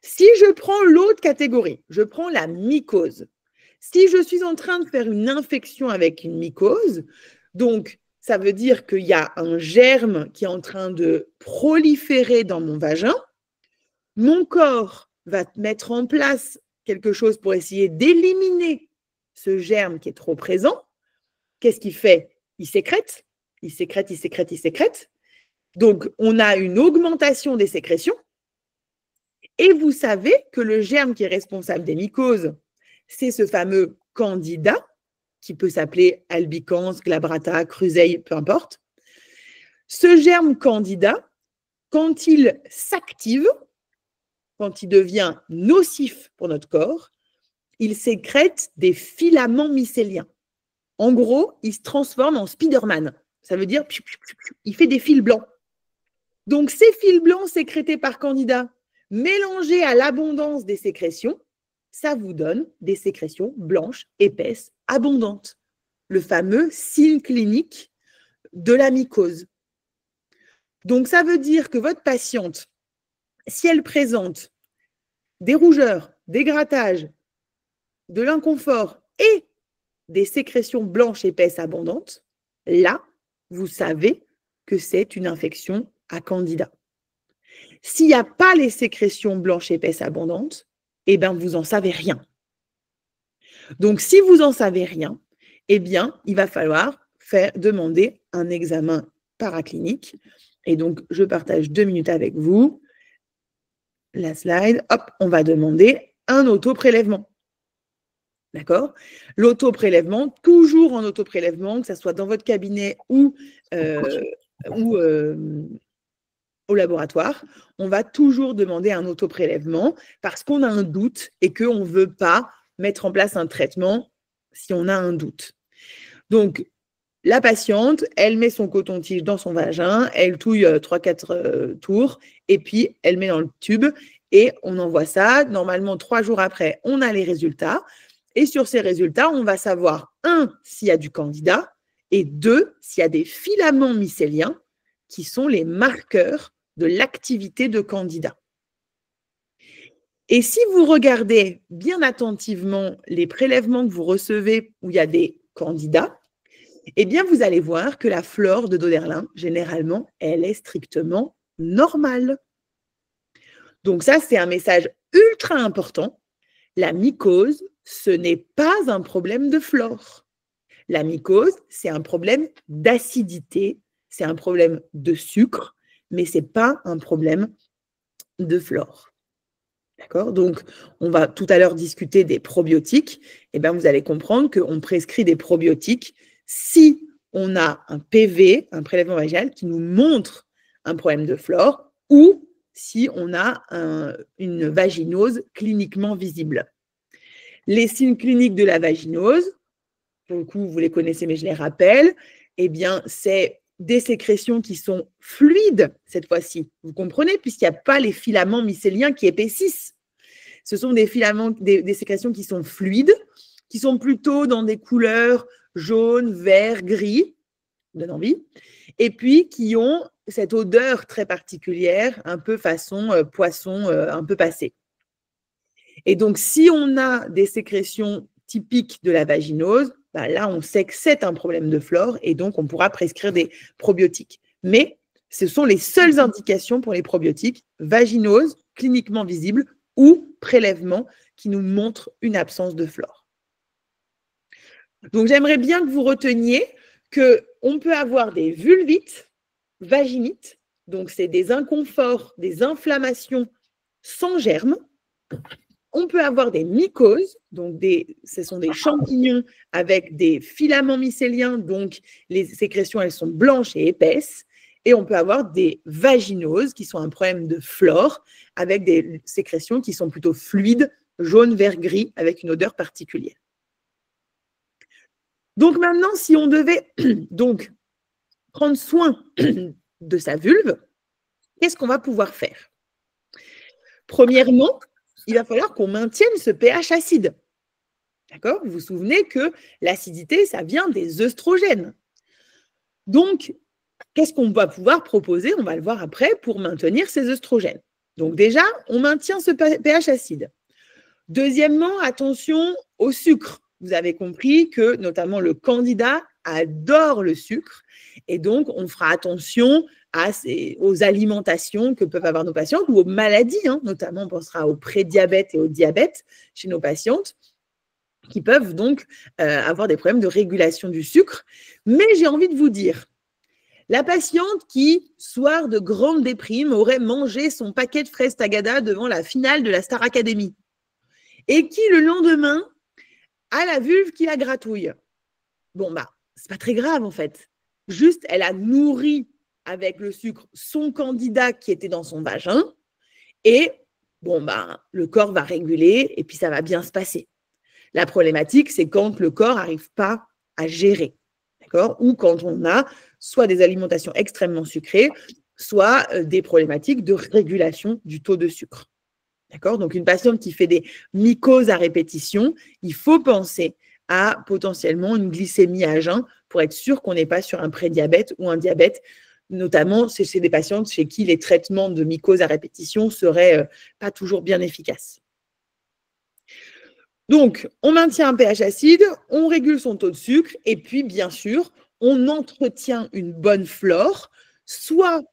Si je prends l'autre catégorie, je prends la mycose. Si je suis en train de faire une infection avec une mycose, donc ça veut dire qu'il y a un germe qui est en train de proliférer dans mon vagin. Mon corps va mettre en place quelque chose pour essayer d'éliminer ce germe qui est trop présent. Qu'est-ce qu'il fait? Il sécrète, il sécrète, il sécrète, il sécrète. Donc, on a une augmentation des sécrétions. Et vous savez que le germe qui est responsable des mycoses, c'est ce fameux candida, qui peut s'appeler albicans, glabrata, cruzei, peu importe. Ce germe candida, quand il s'active, quand il devient nocif pour notre corps, il sécrète des filaments mycéliens. En gros, il se transforme en Spider-Man. Ça veut dire il fait des fils blancs. Donc, ces fils blancs sécrétés par candida, mélangés à l'abondance des sécrétions, ça vous donne des sécrétions blanches, épaisses, abondantes. Le fameux signe clinique de la mycose. Donc, ça veut dire que votre patiente, si elle présente des rougeurs, des grattages, de l'inconfort et des sécrétions blanches, épaisses, abondantes, là, vous savez que c'est une infection à candida. S'il n'y a pas les sécrétions blanches, épaisses, abondantes, eh bien, vous n'en savez rien. Donc, si vous n'en savez rien, eh bien, il va falloir demander un examen paraclinique. Et donc, je partage 2 minutes avec vous. La slide, hop, on va demander un autoprélèvement. D'accord? L'auto-prélèvement, toujours en auto-prélèvement, que ce soit dans votre cabinet ou au laboratoire, on va toujours demander un auto-prélèvement parce qu'on a un doute et qu'on ne veut pas mettre en place un traitement si on a un doute. Donc, la patiente, elle met son coton-tige dans son vagin, elle touille 3-4 tours et puis elle met dans le tube et on envoie ça. Normalement, 3 jours après, on a les résultats. Et sur ces résultats, on va savoir, 1, s'il y a du candida et 2, s'il y a des filaments mycéliens qui sont les marqueurs de l'activité de candida. Et si vous regardez bien attentivement les prélèvements que vous recevez où il y a des candidats, eh bien, vous allez voir que la flore de Doderlin, généralement, elle est strictement normale. Donc ça, c'est un message ultra important. La mycose, ce n'est pas un problème de flore. La mycose, c'est un problème d'acidité, c'est un problème de sucre, mais ce n'est pas un problème de flore. D'accord? Donc, on va tout à l'heure discuter des probiotiques. Eh bien, vous allez comprendre qu'on prescrit des probiotiques si on a un PV, un prélèvement vaginal, qui nous montre un problème de flore ou si on a une vaginose cliniquement visible. Les signes cliniques de la vaginose, pour le coup, vous les connaissez, mais je les rappelle, eh bien, c'est des sécrétions qui sont fluides cette fois-ci. Vous comprenez, puisqu'il n'y a pas les filaments mycéliens qui épaississent. Ce sont des filaments, des sécrétions qui sont fluides, qui sont plutôt dans des couleurs jaune, vert, gris, donne envie, et puis qui ont cette odeur très particulière, un peu façon poisson un peu passé. Et donc, si on a des sécrétions typiques de la vaginose, bah là, on sait que c'est un problème de flore et donc on pourra prescrire des probiotiques. Mais ce sont les seules indications pour les probiotiques, vaginose, cliniquement visible ou prélèvement qui nous montrent une absence de flore. Donc, j'aimerais bien que vous reteniez qu'on peut avoir des vulvites, vaginites, donc c'est des inconforts, des inflammations sans germe. On peut avoir des mycoses, donc ce sont des champignons avec des filaments mycéliens, donc les sécrétions, elles sont blanches et épaisses. Et on peut avoir des vaginoses, qui sont un problème de flore, avec des sécrétions qui sont plutôt fluides, jaune, vert, gris, avec une odeur particulière. Donc maintenant, si on devait donc prendre soin de sa vulve, qu'est-ce qu'on va pouvoir faire? Premièrement, il va falloir qu'on maintienne ce pH acide. D'accord? Vous vous souvenez que l'acidité, ça vient des œstrogènes. Donc, qu'est-ce qu'on va pouvoir proposer? On va le voir après pour maintenir ces œstrogènes. Donc déjà, on maintient ce pH acide. Deuxièmement, attention au sucre. Vous avez compris que notamment le candida adore le sucre et donc on fera attention aux alimentations que peuvent avoir nos patientes ou aux maladies, notamment on pensera au prédiabète et au diabète chez nos patientes qui peuvent donc avoir des problèmes de régulation du sucre. Mais j'ai envie de vous dire, la patiente qui, soir de grande déprime, aurait mangé son paquet de fraises Tagada devant la finale de la Star Academy et qui, le lendemain, a la vulve qui la gratouille. Bon, c'est pas très grave en fait. Juste, elle a nourri avec le sucre son candida qui était dans son vagin et le corps va réguler et puis ça va bien se passer. La problématique, c'est quand le corps n'arrive pas à gérer, d'accord? Ou quand on a soit des alimentations extrêmement sucrées, soit des problématiques de régulation du taux de sucre. D'accord? Donc, une patiente qui fait des mycoses à répétition, il faut penser à potentiellement une glycémie à jeun pour être sûr qu'on n'est pas sur un prédiabète ou un diabète, notamment chez des patientes chez qui les traitements de mycose à répétition ne seraient pas toujours bien efficaces. Donc, on maintient un pH acide, on régule son taux de sucre et puis, bien sûr, on entretient une bonne flore, soit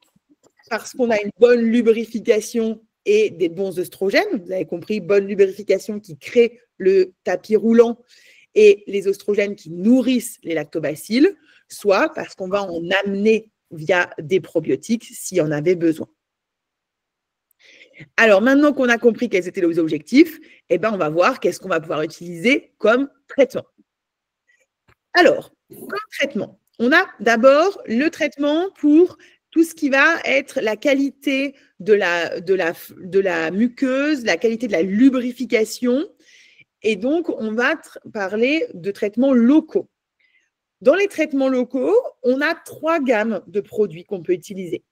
parce qu'on a une bonne lubrification et des bons œstrogènes. Vous avez compris, bonne lubrification qui crée le tapis roulant et les œstrogènes qui nourrissent les lactobacilles, soit parce qu'on va en amener via des probiotiques s'il y en avait besoin. Alors, maintenant qu'on a compris quels étaient les objectifs, eh ben, on va voir qu'est-ce qu'on va pouvoir utiliser comme traitement. Alors, comme traitement, on a d'abord le traitement pour tout ce qui va être la qualité de la muqueuse, la qualité de la lubrification. Et donc, on va parler de traitements locaux. Dans les traitements locaux, on a 3 gammes de produits qu'on peut utiliser.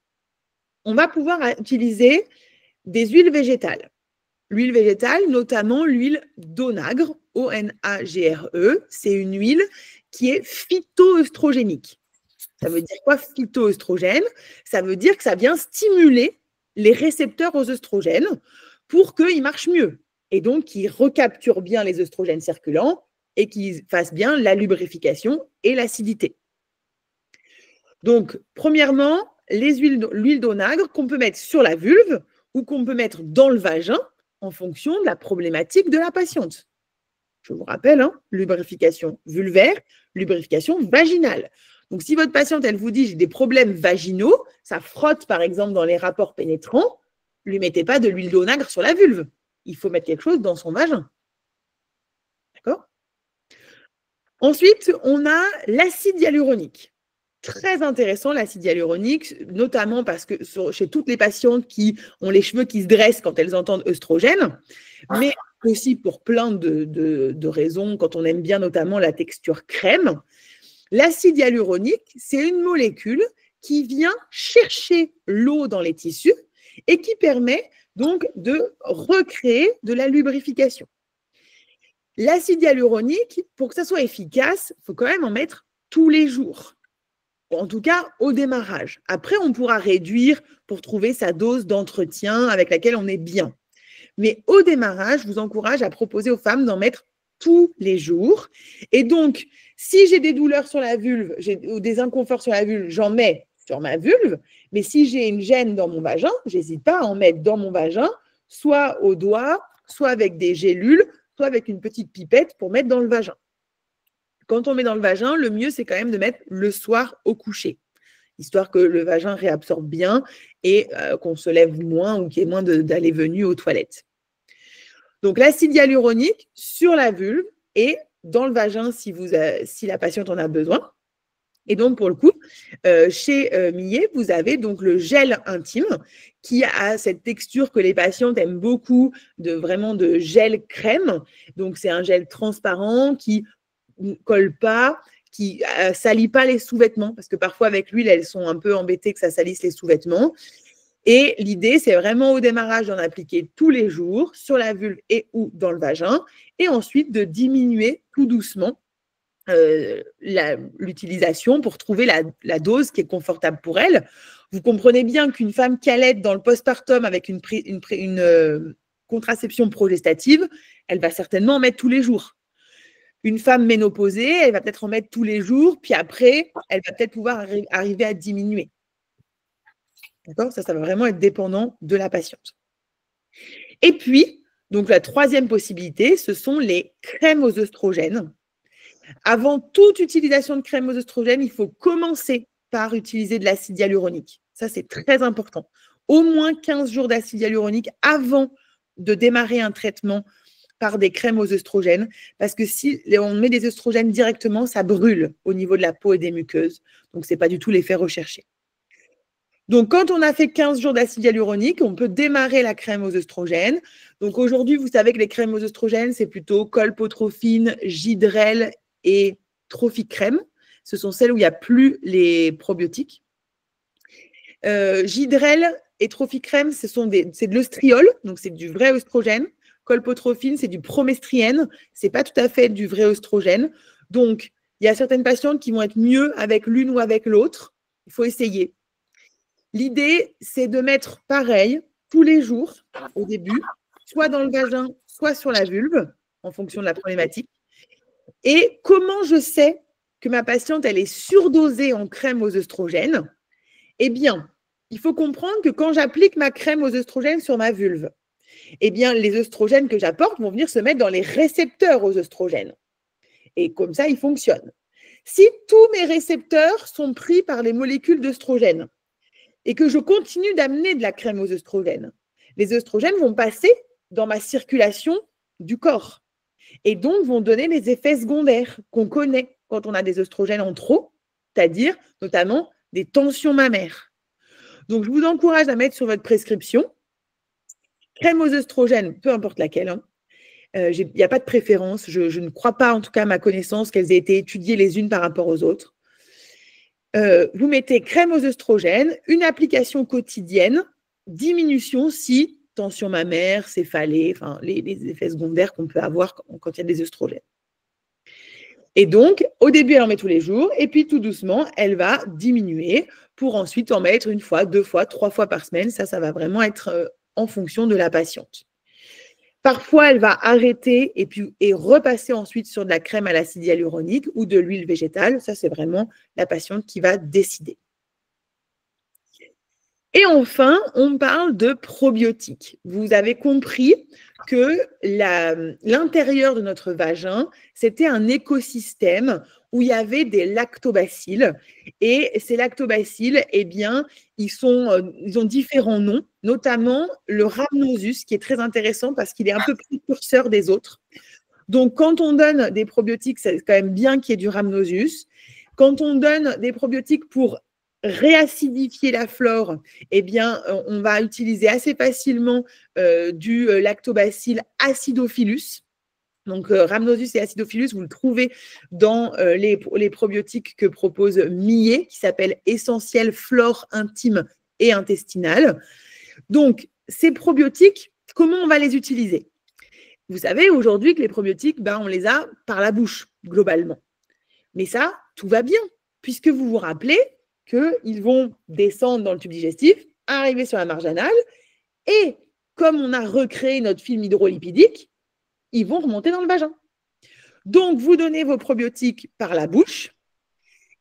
On va pouvoir utiliser des huiles végétales. L'huile végétale, notamment l'huile d'onagre, O-N-A-G-R-E, c'est une huile qui est phytoœstrogénique. Ça veut dire quoi, phytoœstrogène? Ça veut dire que ça vient stimuler les récepteurs aux œstrogènes pour qu'ils marchent mieux et donc qu'ils recapturent bien les œstrogènes circulants et qu'ils fassent bien la lubrification et l'acidité. Donc, premièrement, l'huile d'onagre qu'on peut mettre sur la vulve ou qu'on peut mettre dans le vagin en fonction de la problématique de la patiente. Je vous rappelle, lubrification vulvaire, lubrification vaginale. Donc, si votre patiente, elle vous dit « j'ai des problèmes vaginaux », ça frotte par exemple dans les rapports pénétrants, ne lui mettez pas de l'huile d'onagre sur la vulve. Il faut mettre quelque chose dans son vagin. D'accord? Ensuite, on a l'acide hyaluronique. Très intéressant l'acide hyaluronique, notamment parce que chez toutes les patientes qui ont les cheveux qui se dressent quand elles entendent œstrogène, mais aussi pour plein de raisons, quand on aime bien notamment la texture crème. L'acide hyaluronique, c'est une molécule qui vient chercher l'eau dans les tissus et qui permet donc de recréer de la lubrification. L'acide hyaluronique, pour que ça soit efficace, il faut quand même en mettre tous les jours. En tout cas, au démarrage. Après, on pourra réduire pour trouver sa dose d'entretien avec laquelle on est bien. Mais au démarrage, je vous encourage à proposer aux femmes d'en mettre tous les jours. Et donc, si j'ai des douleurs sur la vulve ou des inconforts sur la vulve, j'en mets sur ma vulve. Mais si j'ai une gêne dans mon vagin, je n'hésite pas à en mettre dans mon vagin, soit au doigt, soit avec des gélules, soit avec une petite pipette pour mettre dans le vagin. Quand on met dans le vagin, le mieux, c'est quand même de mettre le soir au coucher, histoire que le vagin réabsorbe bien et qu'on se lève moins ou qu'il y ait moins d'allées-venues aux toilettes. Donc, l'acide hyaluronique sur la vulve et dans le vagin si la patiente en a besoin. Et donc, pour le coup, chez Millet, vous avez donc le gel intime qui a cette texture que les patientes aiment beaucoup, vraiment de gel crème. Donc, c'est un gel transparent qui ne colle pas, qui ne salit pas les sous-vêtements, parce que parfois, avec l'huile, elles sont un peu embêtées que ça salisse les sous-vêtements. Et l'idée, c'est vraiment au démarrage d'en appliquer tous les jours sur la vulve et ou dans le vagin, et ensuite de diminuer tout doucement l'utilisation pour trouver la dose qui est confortable pour elle. Vous comprenez bien qu'une femme qui allait dans le postpartum avec une contraception progestative, elle va certainement en mettre tous les jours. Une femme ménopausée, elle va peut-être en mettre tous les jours, puis après, elle va peut-être pouvoir arriver à diminuer. D'accord? Ça va vraiment être dépendant de la patiente. Et puis, donc la troisième possibilité, ce sont les crèmes aux œstrogènes. Avant toute utilisation de crème aux œstrogènes, il faut commencer par utiliser de l'acide hyaluronique. Ça, c'est très important. Au moins 15 jours d'acide hyaluronique avant de démarrer un traitement par des crèmes aux œstrogènes, parce que si on met des œstrogènes directement, ça brûle au niveau de la peau et des muqueuses. Donc, ce n'est pas du tout l'effet recherché. Donc, quand on a fait 15 jours d'acide hyaluronique, on peut démarrer la crème aux œstrogènes. Donc, aujourd'hui, vous savez que les crèmes aux œstrogènes, c'est plutôt colpotrophine, Gidrel et Trophy-Crème. Ce sont celles où il n'y a plus les probiotiques. Gidrel et Trophy-Crème, c'est de l'œstriol, donc c'est du vrai œstrogène. Colpotrophine, c'est du promestrienne, ce n'est pas tout à fait du vrai œstrogène. Donc, il y a certaines patientes qui vont être mieux avec l'une ou avec l'autre. Il faut essayer. L'idée, c'est de mettre pareil tous les jours au début, soit dans le vagin, soit sur la vulve, en fonction de la problématique. Et comment je sais que ma patiente, elle est surdosée en crème aux œstrogènes? Eh bien, il faut comprendre que quand j'applique ma crème aux œstrogènes sur ma vulve, eh bien, les œstrogènes que j'apporte vont venir se mettre dans les récepteurs aux œstrogènes. Et comme ça, ils fonctionnent. Si tous mes récepteurs sont pris par les molécules d'œstrogènes et que je continue d'amener de la crème aux œstrogènes, les œstrogènes vont passer dans ma circulation du corps et donc vont donner les effets secondaires qu'on connaît quand on a des œstrogènes en trop, c'est-à-dire notamment des tensions mammaires. Donc, je vous encourage à mettre sur votre prescription crème aux œstrogènes, peu importe laquelle. Hein. Il n'y a pas de préférence. Je ne crois pas, en tout cas à ma connaissance, qu'elles aient été étudiées les unes par rapport aux autres. Vous mettez crème aux œstrogènes, une application quotidienne, diminution si tension mammaire, céphalée, enfin les effets secondaires qu'on peut avoir quand il y a des œstrogènes. Et donc, au début, elle en met tous les jours, et puis tout doucement, elle va diminuer pour ensuite en mettre 1 fois, 2 fois, 3 fois par semaine. Ça va vraiment être en fonction de la patiente. Parfois, elle va arrêter et repasser ensuite sur de la crème à l'acide hyaluronique ou de l'huile végétale. Ça, c'est vraiment la patiente qui va décider. Et enfin, on parle de probiotiques. Vous avez compris que l'intérieur de notre vagin, c'était un écosystème où il y avait des lactobacilles. Et ces lactobacilles, eh bien, ils ont différents noms, notamment le rhamnosus, qui est très intéressant parce qu'il est un peu précurseur des autres. Donc, quand on donne des probiotiques, c'est quand même bien qu'il y ait du rhamnosus. Quand on donne des probiotiques pour réacidifier la flore, eh bien, on va utiliser assez facilement du lactobacille acidophilus. Donc, rhamnosus et acidophilus, vous le trouvez dans les probiotiques que propose Millet, qui s'appelle Essentiel Flore Intime et Intestinale. Donc, ces probiotiques, comment on va les utiliser? Vous savez aujourd'hui que les probiotiques, on les a par la bouche, globalement. Mais ça, tout va bien, puisque vous vous rappelez qu'ils vont descendre dans le tube digestif, arriver sur la marge anale, et comme on a recréé notre film hydrolipidique, ils vont remonter dans le vagin. Donc, vous donnez vos probiotiques par la bouche,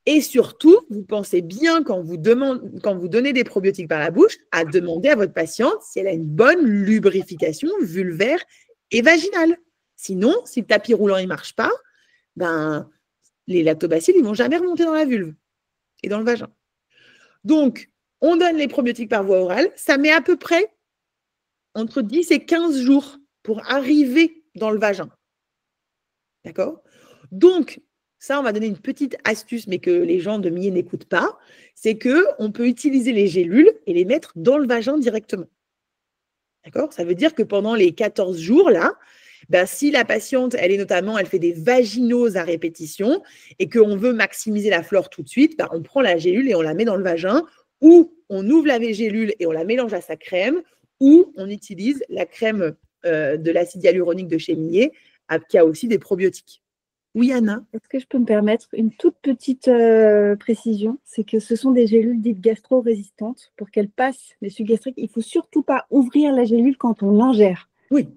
et surtout, vous pensez bien, quand vous donnez des probiotiques par la bouche, à demander à votre patiente si elle a une bonne lubrification vulvaire et vaginale. Sinon, si le tapis roulant ne marche pas, les lactobacilles ne vont jamais remonter dans la vulve et dans le vagin. Donc, on donne les probiotiques par voie orale. Ça met à peu près entre 10 et 15 jours pour arriver dans le vagin. D'accord? Donc, ça, on va donner une petite astuce, mais que les gens de Millet n'écoutent pas. C'est qu'on peut utiliser les gélules et les mettre dans le vagin directement. D'accord? Ça veut dire que pendant les 14 jours, là, si la patiente, elle fait des vaginoses à répétition et qu'on veut maximiser la flore tout de suite, on prend la gélule et on la met dans le vagin, ou on ouvre la gélule et on la mélange à sa crème, ou on utilise la crème de l'acide hyaluronique de chez Millet, qui a aussi des probiotiques. Oui, Anna? Est-ce que je peux me permettre une toute petite précision? C'est que ce sont des gélules dites gastro-résistantes. Pour qu'elles passent les sucs gastriques, il ne faut surtout pas ouvrir la gélule quand on l'ingère. Oui.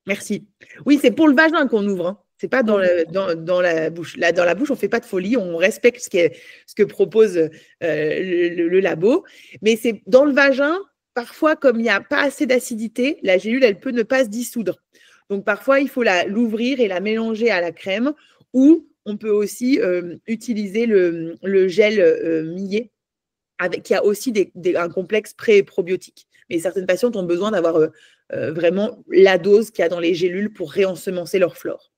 Merci. Oui, c'est pour le vagin qu'on ouvre. Hein. Ce n'est pas dans la bouche. Là, dans la bouche, on ne fait pas de folie. On respecte ce que propose le labo. Mais c'est dans le vagin, parfois, comme il n'y a pas assez d'acidité, la gélule, elle peut ne pas se dissoudre. Donc, parfois, il faut l'ouvrir et la mélanger à la crème. Ou on peut aussi utiliser le gel Millet, qui a aussi un complexe pré-probiotique. Mais certaines patientes ont besoin d'avoir vraiment la dose qu'il y a dans les gélules pour réensemencer leur flore.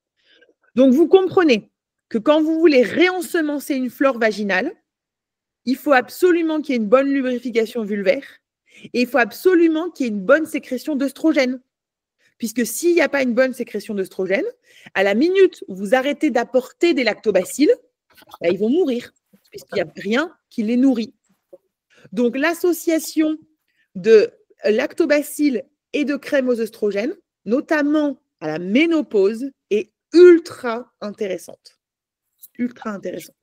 Donc, vous comprenez que quand vous voulez réensemencer une flore vaginale, il faut absolument qu'il y ait une bonne lubrification vulvaire et il faut absolument qu'il y ait une bonne sécrétion d'œstrogène. Puisque s'il n'y a pas une bonne sécrétion d'œstrogène, à la minute où vous arrêtez d'apporter des lactobacilles, ils vont mourir, puisqu'il n'y a rien qui les nourrit. Donc, l'association de lactobacilles et de crème aux œstrogènes, notamment à la ménopause, est ultra intéressante. Ultra intéressante.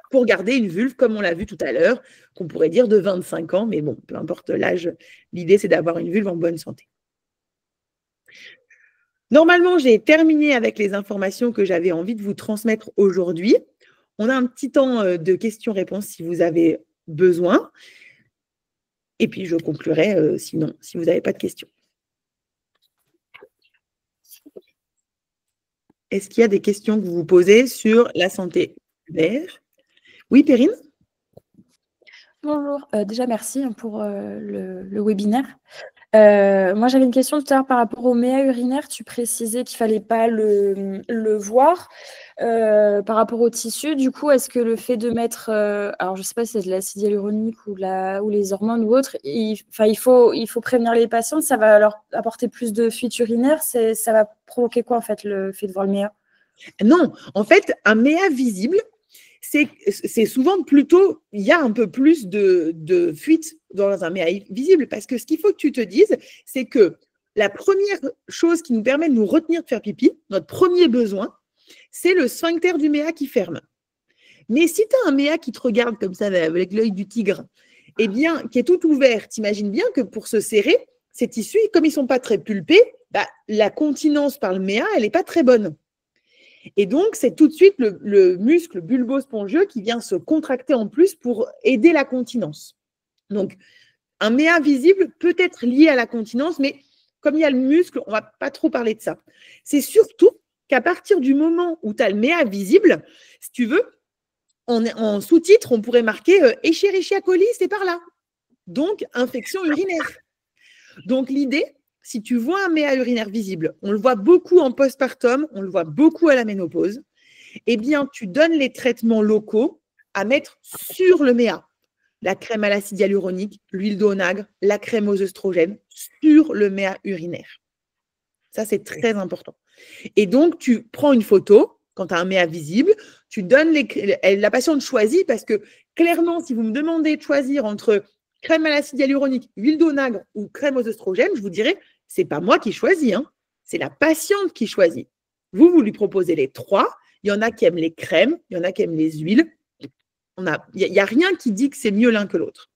Pour garder une vulve, comme on l'a vu tout à l'heure, qu'on pourrait dire de 25 ans, mais bon, peu importe l'âge, l'idée, c'est d'avoir une vulve en bonne santé. Normalement, j'ai terminé avec les informations que j'avais envie de vous transmettre aujourd'hui. On a un petit temps de questions-réponses si vous avez besoin. Et puis, je conclurai sinon, si vous n'avez pas de questions. Est-ce qu'il y a des questions que vous vous posez sur la santé vulvaire? Oui, Perrine? Bonjour. Déjà, merci pour le webinaire. Moi, j'avais une question tout à l'heure par rapport au méa urinaire. Tu précisais qu'il ne fallait pas le voir. Par rapport au tissu, du coup, est-ce que le fait de mettre, alors je ne sais pas si c'est de l'acide hyaluronique ou les hormones ou autre, il faut prévenir les patients, ça va leur apporter plus de fuite urinaire, ça va provoquer quoi en fait le fait de voir le méa? Non, en fait, un méa visible, c'est souvent plutôt, il y a un peu plus de fuite dans un méa visible, parce que ce qu'il faut que tu te dises, c'est que la première chose qui nous permet de nous retenir de faire pipi, notre premier besoin, c'est le sphincter du méa qui ferme. Mais si tu as un méa qui te regarde comme ça avec l'œil du tigre, eh bien, qui est tout ouvert, t'imagines bien que pour se serrer, ces tissus, comme ils ne sont pas très pulpés, bah, la continence par le méa, elle n'est pas très bonne. Et donc, c'est tout de suite le muscle bulbo-spongieux qui vient se contracter en plus pour aider la continence. Donc, un méa visible peut être lié à la continence, mais comme il y a le muscle, on ne va pas trop parler de ça. C'est surtout qu'à partir du moment où tu as le méa visible, si tu veux, en sous-titre, on pourrait marquer Escherichia coli, c'est par là. Donc, infection urinaire. Donc, l'idée, si tu vois un méa urinaire visible, on le voit beaucoup en postpartum, on le voit beaucoup à la ménopause, eh bien, tu donnes les traitements locaux à mettre sur le méa. La crème à l'acide hyaluronique, l'huile d'onagre, la crème aux œstrogènes, sur le méa urinaire. Ça, c'est très important. Et donc, tu prends une photo, quand tu as un méa visible, tu donnes la patiente choisit, parce que clairement, si vous me demandez de choisir entre crème à l'acide hyaluronique, huile d'onagre ou crème aux œstrogènes, je vous dirais, ce n'est pas moi qui choisis, hein, c'est la patiente qui choisit. Vous lui proposez les trois. Il y en a qui aiment les crèmes, il y en a qui aiment les huiles. Il n'y a rien qui dit que c'est mieux l'un que l'autre.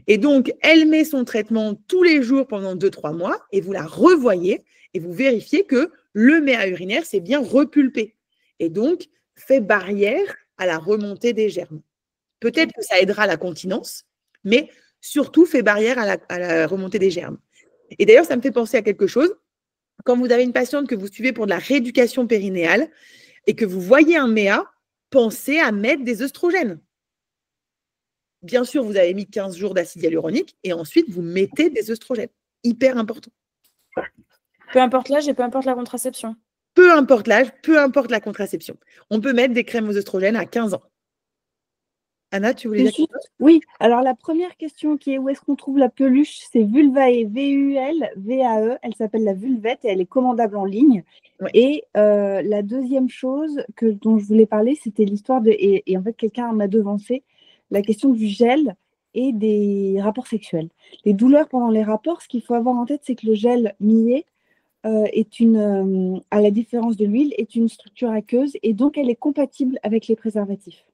Et donc, elle met son traitement tous les jours pendant 2-3 mois et vous la revoyez et vous vérifiez que le méa urinaire s'est bien repulpé. Et donc, fait barrière à la remontée des germes. Peut-être que ça aidera la continence, mais surtout fait barrière à la remontée des germes. Et d'ailleurs, ça me fait penser à quelque chose. Quand vous avez une patiente que vous suivez pour de la rééducation périnéale et que vous voyez un méa, pensez à mettre des œstrogènes. Bien sûr, vous avez mis 15 jours d'acide hyaluronique et ensuite, vous mettez des œstrogènes. Hyper important. Peu importe l'âge et peu importe la contraception. Peu importe l'âge, peu importe la contraception. On peut mettre des crèmes aux œstrogènes à 15 ans. Anna, tu voulais dire quelque chose? Oui, alors la première question qui est où est-ce qu'on trouve la peluche, c'est Vulvae, V-U-L-V-A-E. Elle s'appelle la Vulvette et elle est commandable en ligne. Ouais. Et la deuxième chose dont je voulais parler, c'était l'histoire de. Et en fait, quelqu'un m'a devancé la question du gel et des rapports sexuels. Les douleurs pendant les rapports, ce qu'il faut avoir en tête, c'est que le gel millet à la différence de l'huile, est une structure aqueuse et donc elle est compatible avec les préservatifs.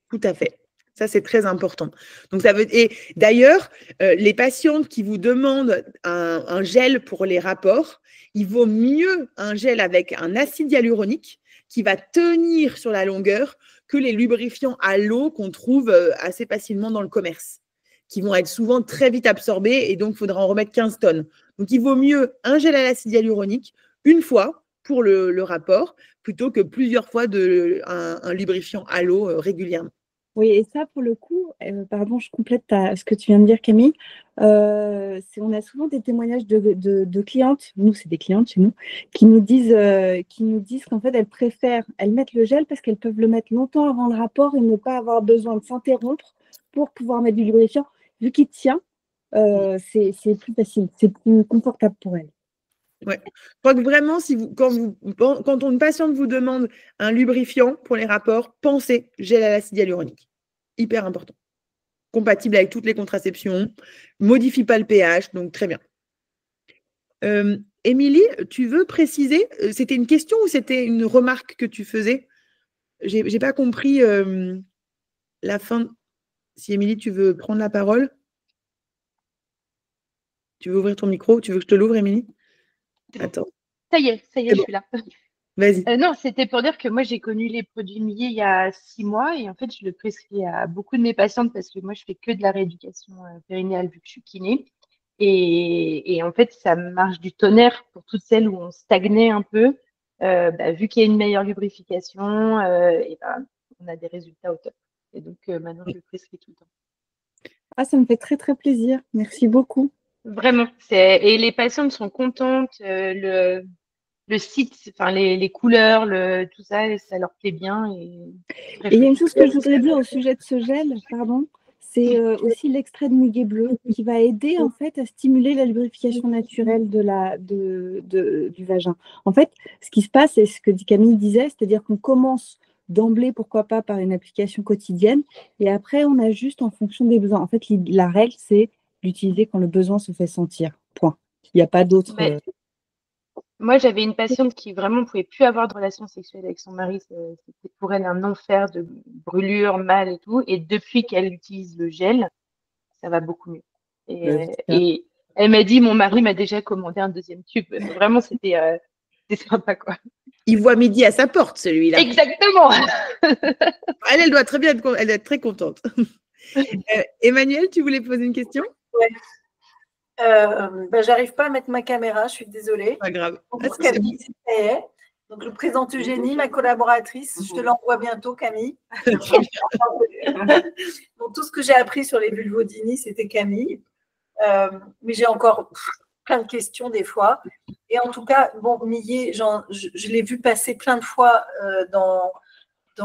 Tout à fait. Ça, c'est très important. Donc, et d'ailleurs, les patientes qui vous demandent un gel pour les rapports, il vaut mieux un gel avec un acide hyaluronique qui va tenir sur la longueur que les lubrifiants à l'eau qu'on trouve assez facilement dans le commerce, qui vont être souvent très vite absorbés et donc il faudra en remettre 15 tonnes. Donc, il vaut mieux un gel à l'acide hyaluronique une fois pour le rapport plutôt que plusieurs fois un lubrifiant à l'eau régulièrement. Oui, et ça, pour le coup, pardon, je complète ce que tu viens de dire, Camille. On a souvent des témoignages de clientes, nous, c'est des clientes chez nous, qui nous disent qu'en fait, elles mettent le gel parce qu'elles peuvent le mettre longtemps avant le rapport et ne pas avoir besoin de s'interrompre pour pouvoir mettre du lubrifiant. Vu qu'il tient, c'est plus facile, c'est plus confortable pour elles. Ouais. Je crois que vraiment, quand une patiente vous demande un lubrifiant pour les rapports, pensez gel à l'acide hyaluronique. Hyper important. Compatible avec toutes les contraceptions, modifie pas le pH, donc très bien. Émilie, tu veux préciser, c'était une question ou c'était une remarque que tu faisais? J'ai pas compris la fin. Si Émilie, tu veux prendre la parole? Tu veux ouvrir ton micro? Tu veux que je te l'ouvre, Émilie? Attends. Ça y est, je suis là. Vas-y. Non, c'était pour dire que moi, j'ai connu les produits millet il y a 6 mois et en fait, je le prescris à beaucoup de mes patientes parce que moi, je fais que de la rééducation périnéale vu que je suis kiné. Et en fait, ça marche du tonnerre pour toutes celles où on stagnait un peu. Vu qu'il y a une meilleure lubrification, on a des résultats au top. Et donc, maintenant, je le prescris tout le temps. Ah, ça me fait très, très plaisir. Merci beaucoup. Vraiment. Et les patientes sont contentes. Le site, enfin les couleurs, tout ça, ça leur plaît bien. Et Et il y a une chose que je voudrais dire au sujet de ce gel, pardon, c'est aussi l'extrait de muguet bleu qui va aider en fait à stimuler la lubrification naturelle du vagin. En fait, ce qui se passe, et ce que Camille disait, c'est-à-dire qu'on commence d'emblée, pourquoi pas, par une application quotidienne, et après on ajuste en fonction des besoins. En fait, la règle, c'est d'utiliser quand le besoin se fait sentir. Point. Il n'y a pas d'autre. Mais moi, j'avais une patiente qui vraiment ne pouvait plus avoir de relations sexuelles avec son mari. C'était pour elle un enfer de brûlures, mal et tout. Et depuis qu'elle utilise le gel, ça va beaucoup mieux. Et elle m'a dit, mon mari m'a déjà commandé un deuxième tube. Vraiment, c'était sympa, quoi. Il voit midi à sa porte, celui-là. Exactement. Elle doit très bien elle doit être très contente. Emmanuel, tu voulais poser une question? Ouais. J'arrive pas à mettre ma caméra, je suis désolée. Pas grave. Pour Camille, ça y est. Donc, je présente Eugénie, ma collaboratrice. Je te l'envoie bientôt, Camille. Donc, tout ce que j'ai appris sur les vulvodynies, c'était Camille. Mais j'ai encore plein de questions des fois. Et en tout cas, bon, Millet, je l'ai vu passer plein de fois dans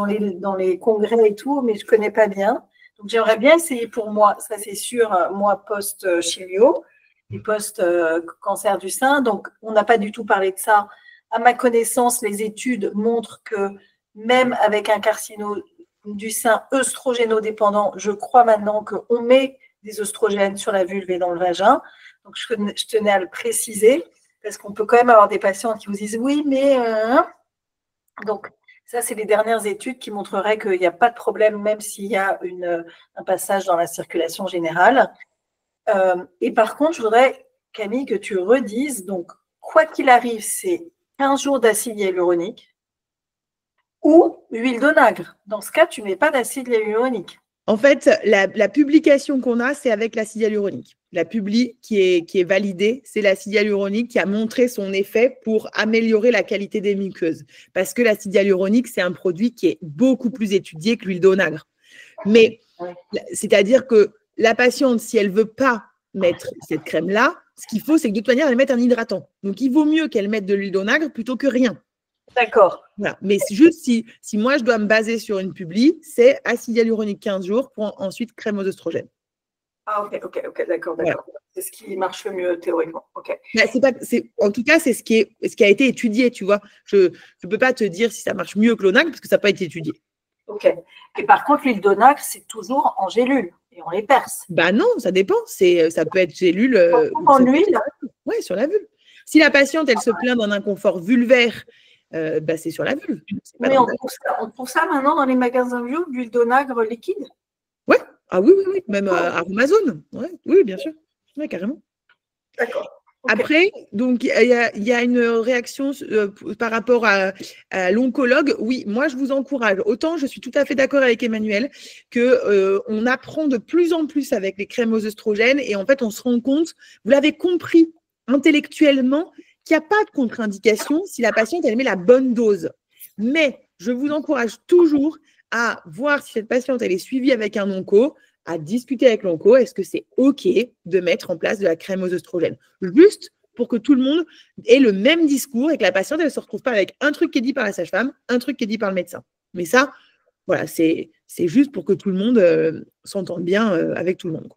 les congrès et tout, mais je ne connais pas bien. Donc, j'aimerais bien essayer pour moi, ça c'est sûr, moi post-chimio et post-cancer du sein. Donc, on n'a pas du tout parlé de ça. À ma connaissance, les études montrent que même avec un carcinome du sein œstrogénodépendant, je crois maintenant qu'on met des œstrogènes sur la vulve et dans le vagin. Donc, je tenais à le préciser parce qu'on peut quand même avoir des patients qui vous disent « oui, mais… Donc, ça, c'est les dernières études qui montreraient qu'il n'y a pas de problème, même s'il y a un passage dans la circulation générale. Et par contre, je voudrais, Camille, que tu redises, donc, quoi qu'il arrive, c'est 15 jours d'acide hyaluronique ou huile d'onagre. Dans ce cas, tu ne mets pas d'acide hyaluronique. En fait, la publication qu'on a, c'est avec l'acide hyaluronique. La publi qui est validée, c'est l'acide hyaluronique qui a montré son effet pour améliorer la qualité des muqueuses. Parce que l'acide hyaluronique, c'est un produit qui est beaucoup plus étudié que l'huile d'onagre. Mais, c'est-à-dire que la patiente, si elle ne veut pas mettre cette crème-là, ce qu'il faut, c'est que de toute manière, elle mette un hydratant. Donc, il vaut mieux qu'elle mette de l'huile d'onagre plutôt que rien. D'accord. Voilà. Mais juste si moi, je dois me baser sur une publi, c'est acide hyaluronique 15 jours pour ensuite crème aux oestrogènes. Ah, ok, d'accord. Voilà. C'est ce qui marche le mieux théoriquement. Okay. En tout cas, c'est ce qui a été étudié, tu vois. Je ne peux pas te dire si ça marche mieux que l'onagre parce que ça n'a pas été étudié. Ok. Et par contre, l'huile d'onagre, c'est toujours en gélule et on les perce. Bah non, ça dépend. Ça peut être gélule. En huile. Oui, sur la vulve. Si la patiente, elle se plaint d'un inconfort vulvaire, c'est sur la vulve. Mais on trouve ça maintenant dans les magasins bio, l'huile d'onagre liquide? Ouais. Ah oui, même à Amazon. Ouais. Oui, bien sûr. Oui, carrément. D'accord. Okay. Après, donc, il y a une réaction par rapport à l'oncologue. Oui, moi, je vous encourage. Autant, je suis tout à fait d'accord avec Emmanuel qu'on apprend de plus en plus avec les crèmes aux œstrogènes et en fait, on se rend compte, vous l'avez compris intellectuellement, qu'il n'y a pas de contre-indication si la patiente, elle met la bonne dose. Mais je vous encourage toujours à voir si cette patiente, elle est suivie avec un onco, à discuter avec l'onco, est-ce que c'est OK de mettre en place de la crème aux œstrogènes? Juste pour que tout le monde ait le même discours et que la patiente, elle ne se retrouve pas avec un truc qui est dit par la sage-femme, un truc qui est dit par le médecin. Mais ça, voilà, c'est juste pour que tout le monde s'entende bien avec tout le monde.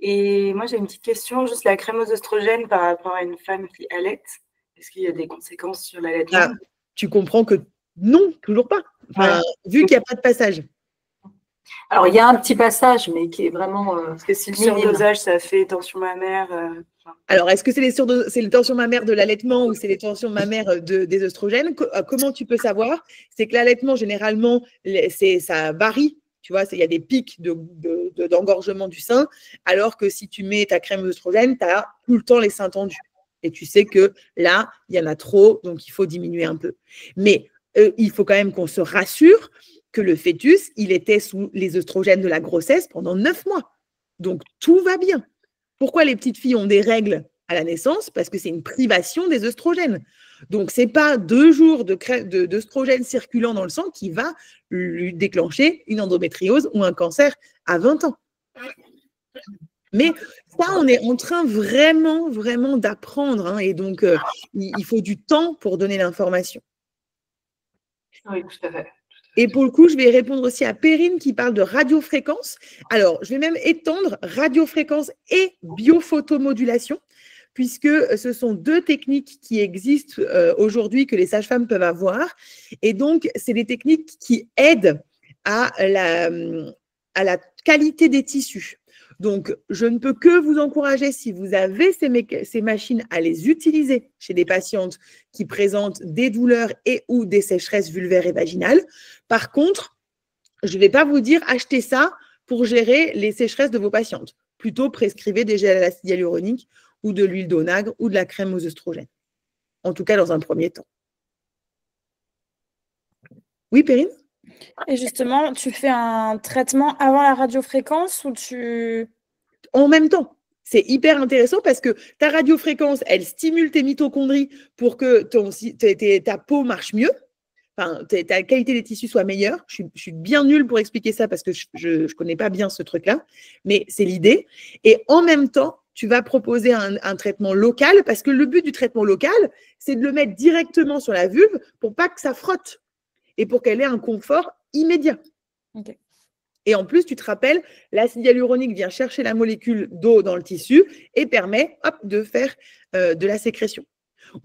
Et moi, j'ai une petite question, juste la crème aux œstrogènes par rapport à une femme qui allaite. Est-ce qu'il y a des conséquences sur l'allaitement? Tu comprends que non, toujours pas. Enfin, vu qu'il n'y a pas de passage. Alors, il y a un petit passage, mais qui est vraiment… parce que si le surdosage, ça fait tension mammaire… Alors, est-ce que c'est les tensions mammaires de l'allaitement ou c'est les tensions mammaires des œstrogènes? Comment tu peux savoir? C'est que l'allaitement, généralement, ça varie. Tu vois, il y a des pics d'engorgement du sein, alors que si tu mets ta crème œstrogène, tu as tout le temps les seins tendus. Et tu sais que là, il y en a trop, donc il faut diminuer un peu. Mais il faut quand même qu'on se rassure que le fœtus, il était sous les œstrogènes de la grossesse pendant 9 mois. Donc, tout va bien. Pourquoi les petites filles ont des règles à la naissance? Parce que c'est une privation des œstrogènes. Donc, ce n'est pas 2 jours d'œstrogènes circulant dans le sang qui va lui déclencher une endométriose ou un cancer à 20 ans. Mais ça, on est en train vraiment, vraiment d'apprendre. Hein, et donc, il faut du temps pour donner l'information. Oui, tout à fait. Et pour le coup, je vais répondre aussi à Perrine qui parle de radiofréquence. Alors, je vais même étendre radiofréquence et biophotomodulation, puisque ce sont deux techniques qui existent aujourd'hui que les sages-femmes peuvent avoir. Et donc, c'est des techniques qui aident à la qualité des tissus. Donc, je ne peux que vous encourager, si vous avez ces machines, à les utiliser chez des patientes qui présentent des douleurs et ou des sécheresses vulvaires et vaginales. Par contre, je ne vais pas vous dire achetez ça pour gérer les sécheresses de vos patientes. Plutôt, prescrivez des gels à l'acide hyaluronique ou de l'huile d'onagre ou de la crème aux œstrogènes. En tout cas, dans un premier temps. Oui, Perrine ? Et justement, tu fais un traitement avant la radiofréquence ou tu… En même temps. C'est hyper intéressant parce que ta radiofréquence, elle stimule tes mitochondries pour que ta peau marche mieux. Enfin, ta qualité des tissus soit meilleure. Je suis bien nulle pour expliquer ça parce que je ne connais pas bien ce truc-là, mais c'est l'idée. Et en même temps, tu vas proposer un traitement local parce que le but du traitement local, c'est de le mettre directement sur la vulve pour pas que ça frotte et pour qu'elle ait un confort immédiat. Okay. Et en plus, tu te rappelles, l'acide hyaluronique vient chercher la molécule d'eau dans le tissu et permet de faire de la sécrétion.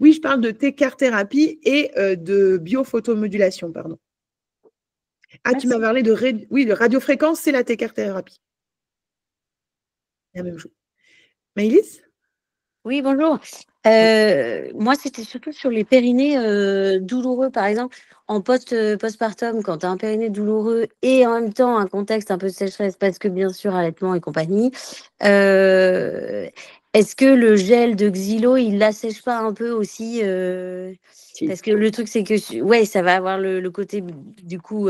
Oui, je parle de T-CAR-thérapie et de biophotomodulation, pardon. Ah, merci. Tu m'as parlé de radiofréquence, c'est la T-CAR-thérapie. La même chose. Maëlys ? Oui, bonjour. Moi, c'était surtout sur les périnées douloureux, par exemple, en postpartum, quand tu as un périnée douloureux et en même temps un contexte un peu de sécheresse, parce que bien sûr, allaitement et compagnie. Est-ce que le gel de Xylo, il l'assèche pas un peu aussi Parce que le truc, c'est que ouais, ça va avoir le côté du coup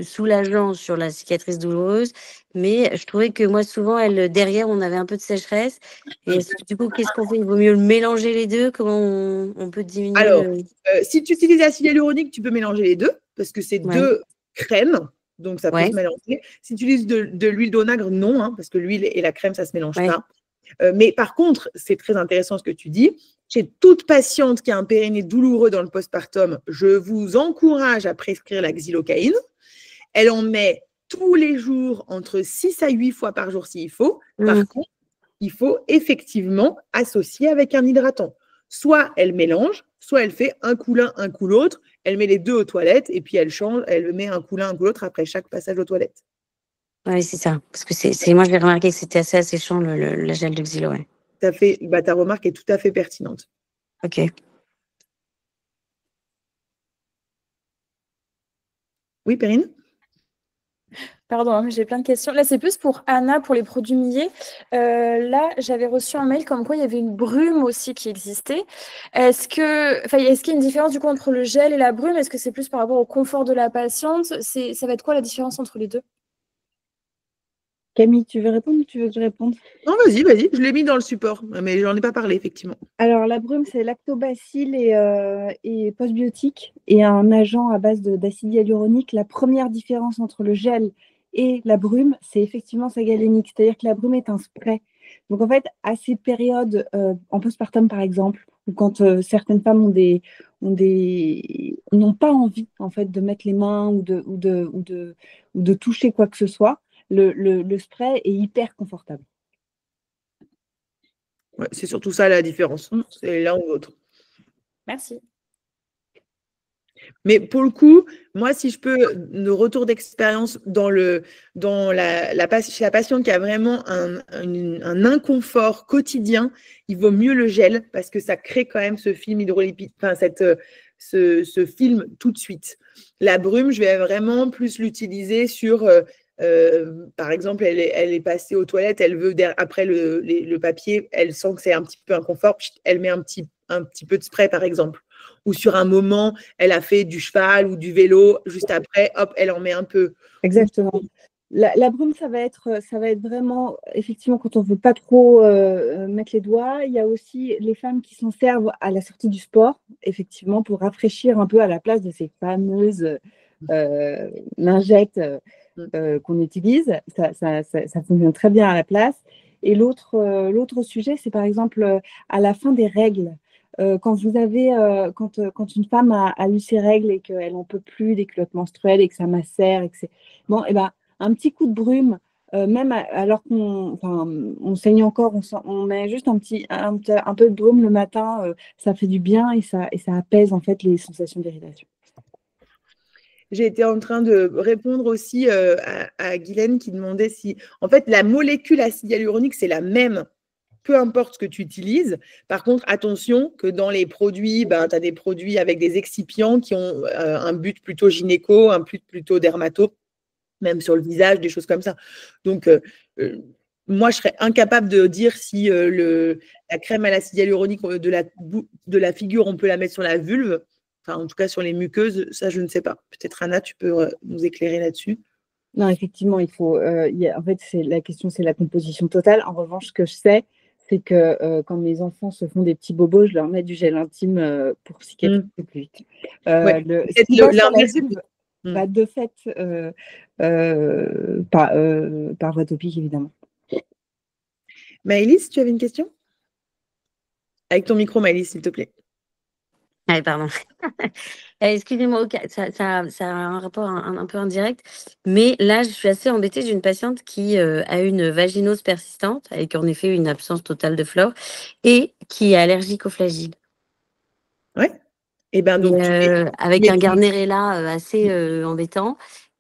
soulageant sur la cicatrice douloureuse, mais je trouvais que moi, souvent, derrière, on avait un peu de sécheresse. Et du coup, qu'est-ce qu'on fait? Il vaut mieux mélanger les deux? Comment on peut diminuer? Alors, si tu utilises l'acide hyaluronique, tu peux mélanger les deux, parce que c'est deux crèmes, donc ça peut se mélanger. Si tu utilises de l'huile d'onagre, non, hein, parce que l'huile et la crème, ça ne se mélange pas. Mais par contre, c'est très intéressant ce que tu dis. Chez toute patiente qui a un périnée douloureux dans le postpartum, je vous encourage à prescrire la xylocaïne. Elle en met tous les jours, entre 6 à 8 fois par jour s'il faut. Par contre, il faut effectivement associer avec un hydratant. Soit elle mélange, soit elle fait un coup l'un, un coup l'autre. Elle met les deux aux toilettes et puis elle change, elle met un coup l'un, un coup l'autre après chaque passage aux toilettes. Oui, c'est ça. Parce que moi, j'ai remarqué que c'était assez asséchant, le gel de Xylo. Ouais. Ta remarque est tout à fait pertinente. Ok. Oui, Perrine ? Pardon, j'ai plein de questions. Là, c'est plus pour Anna, pour les produits Millet. Là, j'avais reçu un mail comme quoi il y avait une brume aussi qui existait. Est-ce qu'il y a une différence du coup entre le gel et la brume? Est-ce que c'est plus par rapport au confort de la patiente? Ça va être quoi la différence entre les deux? Camille, tu veux répondre ou tu veux que je réponde? Non, vas-y. Je l'ai mis dans le support, mais j'en ai pas parlé, effectivement. Alors, la brume, c'est lactobacille et postbiotique et un agent à base d'acide hyaluronique. La première différence entre le gel et la brume, c'est effectivement sa galénique. C'est-à-dire que la brume est un spray. Donc, en fait, à ces périodes, en postpartum, par exemple, ou quand certaines femmes n'ont pas envie, en fait, de mettre les mains ou de toucher quoi que ce soit, le spray est hyper confortable. Ouais, c'est surtout ça la différence. C'est l'un ou l'autre. Merci. Mais pour le coup, moi, si je peux, de retour d'expérience chez la patiente qui a vraiment un inconfort quotidien, il vaut mieux le gel parce que ça crée quand même ce film hydrolipide, enfin ce film tout de suite. La brume, je vais vraiment plus l'utiliser sur, par exemple, elle est passée aux toilettes, elle veut après le papier, elle sent que c'est un petit peu inconfort, elle met un petit peu de spray, par exemple. Ou sur un moment, elle a fait du cheval ou du vélo, juste après, hop, elle en met un peu. Exactement. La brume, ça va être vraiment, effectivement, quand on ne veut pas trop mettre les doigts. Il y a aussi les femmes qui s'en servent à la sortie du sport, effectivement, pour rafraîchir un peu à la place de ces fameuses lingettes qu'on utilise. Ça fonctionne très bien à la place. Et l'autre sujet, c'est par exemple à la fin des règles. Quand une femme a eu ses règles et qu'elle n'en peut plus des culottes menstruelles et que ça macère, et que c'est bon, et ben un petit coup de brume, même alors on saigne encore, on met juste un peu de brume le matin, ça fait du bien et ça apaise en fait les sensations d'irritation. J'ai été en train de répondre aussi à Guylaine qui demandait si, en fait, la molécule acide hyaluronique, c'est la même, peu importe ce que tu utilises. Par contre, attention que dans les produits, tu as des produits avec des excipients qui ont un but plutôt gynéco, un but plutôt dermato, même sur le visage, des choses comme ça. Donc, moi, je serais incapable de dire si la crème à l'acide hyaluronique de la figure, on peut la mettre sur la vulve. Enfin, en tout cas, sur les muqueuses, ça, je ne sais pas. Peut-être, Anna, tu peux nous éclairer là-dessus. Non, effectivement, il faut. En fait, la question, c'est la composition totale. En revanche, ce que je sais, c'est que quand mes enfants se font des petits bobos, je leur mets du gel intime pour cicatriser plus vite. De fait, par voie topique, évidemment. Maëlys, tu avais une question? Avec ton micro, Maëlys, s'il te plaît. Ah, pardon. Excusez-moi, ça a un rapport un peu indirect, mais là, je suis assez embêtée. J'ai une patiente qui a une vaginose persistante, avec en effet une absence totale de flore, et qui est allergique aux flagyles. Ouais. Et ben donc, avec un Garnerella assez embêtant,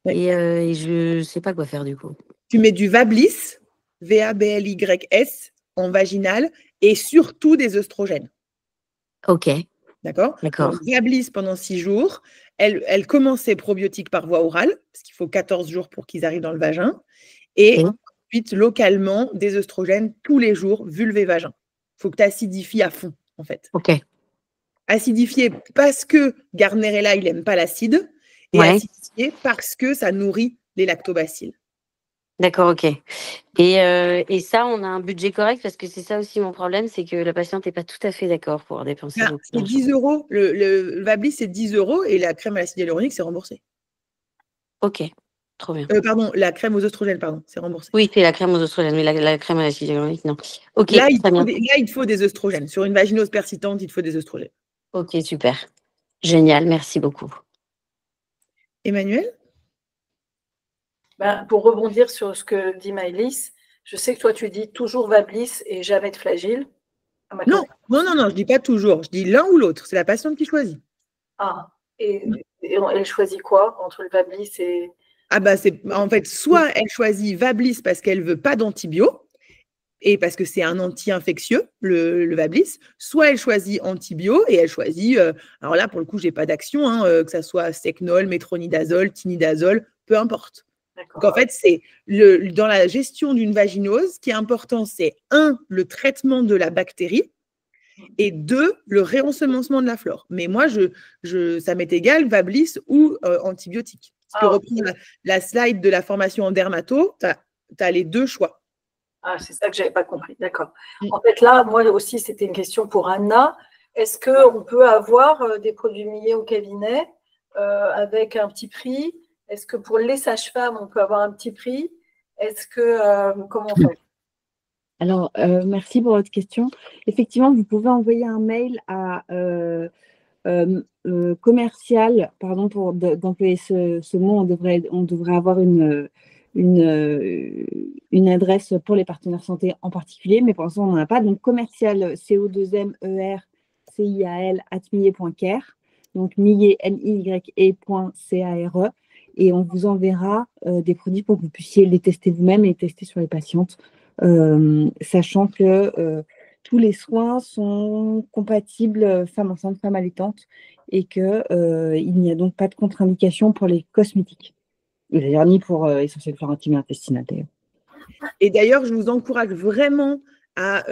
et je ne sais pas quoi faire du coup. Tu mets du Vablis, VABLYS, en vaginal, et surtout des œstrogènes. Ok. D'accord. Vablis pendant 6 jours. Elle commence ses probiotiques par voie orale, parce qu'il faut 14 jours pour qu'ils arrivent dans le vagin. Et ensuite, localement, des œstrogènes tous les jours, vulve et vagin. Il faut que tu acidifies à fond, en fait. Ok. Acidifier parce que Garnerella, il n'aime pas l'acide. Et acidifier parce que ça nourrit les lactobacilles. D'accord, ok. Et ça, on a un budget correct parce que c'est ça aussi mon problème, c'est que la patiente n'est pas tout à fait d'accord pour dépenser. C'est 10 €. Le Vablis, c'est 10 € et la crème à l'acide hyaluronique, c'est remboursé. Ok, trop bien. Pardon, la crème aux œstrogènes, pardon, c'est remboursé. Oui, c'est la crème aux œstrogènes, mais la crème à l'acide hyaluronique, non. Ok. Là, il te faut des œstrogènes. Sur une vaginose persistante, il te faut des œstrogènes. Ok, super. Génial, merci beaucoup. Emmanuel? Pour rebondir sur ce que dit Maëlys, je sais que toi, tu dis toujours Vablis et jamais de Flagyl. Non, je ne dis pas toujours. Je dis l'un ou l'autre. C'est la patiente qui choisit. Ah, et elle choisit quoi entre le Vablis et… En fait, soit elle choisit Vablis parce qu'elle ne veut pas d'antibio, et parce que c'est un anti-infectieux, le Vablis, soit elle choisit antibio et elle choisit, alors là, pour le coup, je n'ai pas d'action, que ça soit Secnol, métronidazole, tinidazole, peu importe. Donc, en fait, c'est dans la gestion d'une vaginose, ce qui est important, c'est 1, le traitement de la bactérie, et 2, le réensemencement de la flore. Mais moi, ça m'est égal, Vablis ou antibiotique. Si tu reprends la slide de la formation en dermato, tu as les 2 choix. Ah, c'est ça que je n'avais pas compris, d'accord. En fait, là, moi aussi, c'était une question pour Anna. Est-ce qu'on peut avoir des produits Millet au cabinet avec un petit prix? Est-ce que pour les sages-femmes, on peut avoir un petit prix? Est-ce que… comment on fait? Alors, merci pour votre question. Effectivement, vous pouvez envoyer un mail à commercial, pardon d'employer ce mot, on devrait avoir une adresse pour les partenaires santé en particulier, mais pour l'instant, on n'en a pas. Donc, commercial, co2mercial@millet.care, donc millet, MIYE.care, et on vous enverra des produits pour que vous puissiez les tester vous-même et les tester sur les patientes, sachant que tous les soins sont compatibles femmes enceintes, femmes allaitantes, et qu'il n'y a donc pas de contre-indication pour les cosmétiques. Et d'ailleurs, ni pour essentiel flore intime et intestinale. Et d'ailleurs, je vous encourage vraiment à…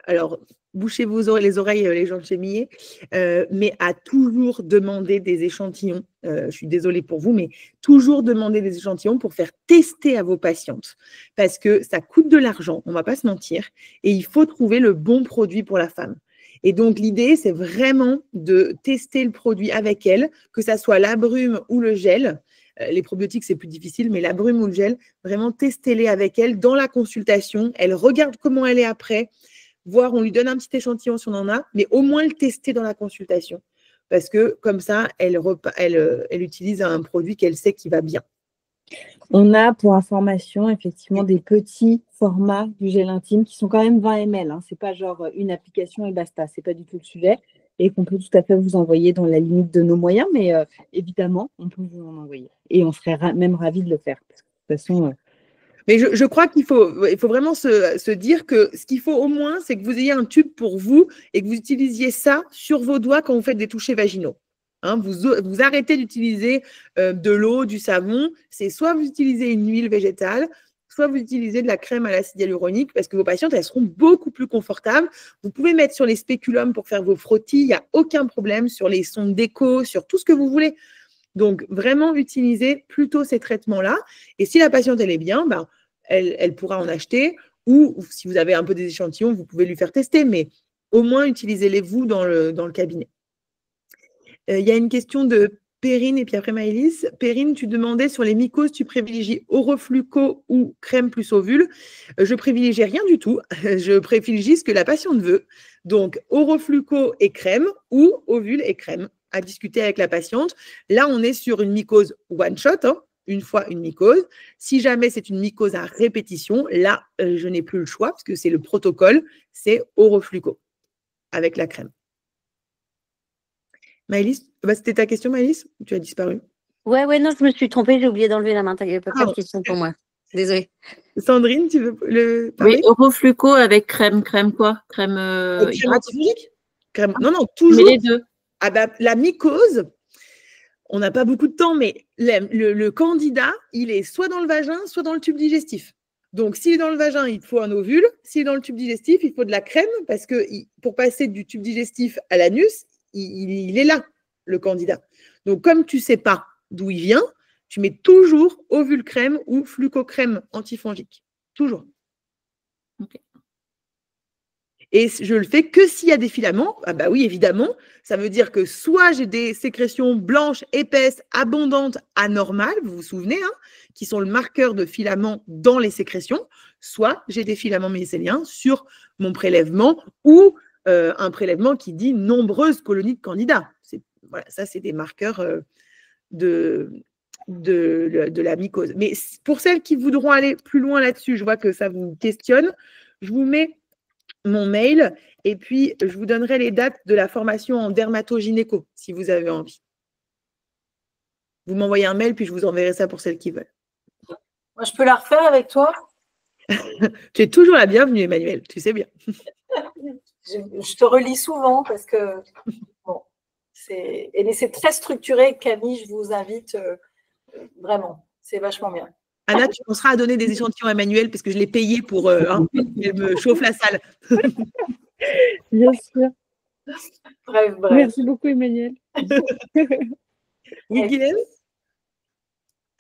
alors, bouchez les oreilles, les gens de chez Millet, mais à toujours demander des échantillons. Je suis désolée pour vous, mais toujours demander des échantillons pour faire tester à vos patientes. Parce que ça coûte de l'argent, on ne va pas se mentir, et il faut trouver le bon produit pour la femme. Et donc, l'idée, c'est vraiment de tester le produit avec elle, que ça soit la brume ou le gel, Les probiotiques, c'est plus difficile, mais la brume ou le gel, vraiment testez-les avec elle dans la consultation. Elle regarde comment elle est après, voire on lui donne un petit échantillon si on en a, mais au moins le tester dans la consultation. Parce que comme ça, elle utilise un produit qu'elle sait qui va bien. On a, pour information, effectivement, des petits formats du gel intime qui sont quand même 20 ml. Hein. Ce n'est pas genre une application et basta. Ce n'est pas du tout le sujet. Et qu'on peut tout à fait vous envoyer dans la limite de nos moyens. Mais évidemment, on peut vous en envoyer. Et on serait même ravis de le faire. Parce que, de toute façon… Mais je crois qu'il faut vraiment se dire que ce qu'il faut au moins, c'est que vous ayez un tube pour vous et que vous utilisiez ça sur vos doigts quand vous faites des touchés vaginaux. Hein, vous arrêtez d'utiliser de l'eau, du savon. C'est soit vous utilisez une huile végétale, soit vous utilisez de la crème à l'acide hyaluronique parce que vos patientes, elles seront beaucoup plus confortables. Vous pouvez mettre sur les spéculums pour faire vos frottis. Il n'y a aucun problème sur les sondes d'écho, sur tout ce que vous voulez. Donc, vraiment, utilisez plutôt ces traitements-là. Et si la patiente, elle est bien, ben, elle pourra en acheter. Ou si vous avez un peu des échantillons, vous pouvez lui faire tester. Mais au moins, utilisez-les vous dans le cabinet. Il y a une question de Perrine et puis après Maëlys. Perrine, tu demandais sur les mycoses, tu privilégies Orofluco ou crème plus ovule. Je privilégie rien du tout. Je privilégie ce que la patiente veut. Donc, Orofluco et crème ou ovule et crème à discuter avec la patiente. Là, on est sur une mycose one shot, hein, une fois une mycose. Si jamais c'est une mycose à répétition, là, je n'ai plus le choix parce que c'est le protocole, c'est Orofluco avec la crème. Maëlys, c'était ta question, Maëlys? Tu as disparu. Ouais, non, je me suis trompée, j'ai oublié d'enlever la main. Tu n'avais pas de question pour moi. Désolée. Sandrine, tu veux le parler? Oui, Orofluco avec crème quoi? Crème antifongique? Non, toujours. Mais les deux. Ah bah, la mycose, on n'a pas beaucoup de temps, mais le candidat, il est soit dans le vagin, soit dans le tube digestif. Donc, s'il est dans le vagin, il faut un ovule. S'il est dans le tube digestif, il faut de la crème parce que pour passer du tube digestif à l'anus, il est là, le candidat. Donc, comme tu ne sais pas d'où il vient, tu mets toujours ovule crème ou flucocrème antifongique. Toujours. Okay. Et je le fais que s'il y a des filaments. Ah bah oui, évidemment. Ça veut dire que soit j'ai des sécrétions blanches, épaisses, abondantes, anormales, vous vous souvenez, hein, qui sont le marqueur de filaments dans les sécrétions, soit j'ai des filaments mycéliens sur mon prélèvement ou un prélèvement qui dit nombreuses colonies de candidats. Voilà, ça, c'est des marqueurs de la mycose. Mais pour celles qui voudront aller plus loin là-dessus, je vois que ça vous questionne, je vous mets mon mail et puis je vous donnerai les dates de la formation en dermatogynéco si vous avez envie. Vous m'envoyez un mail puis je vous enverrai ça pour celles qui veulent. Moi, je peux la refaire avec toi? Tu es toujours la bienvenue, Emmanuel, tu sais bien. Je te relis souvent parce que bon, c'est très structuré. Camille, je vous invite vraiment, c'est vachement bien. Anna, tu penseras à donner des échantillons à Emmanuel parce que je l'ai payé pour qu'elle me chauffe la salle. Bien sûr. Bref. Merci beaucoup, Emmanuel. Oui, Guylaine?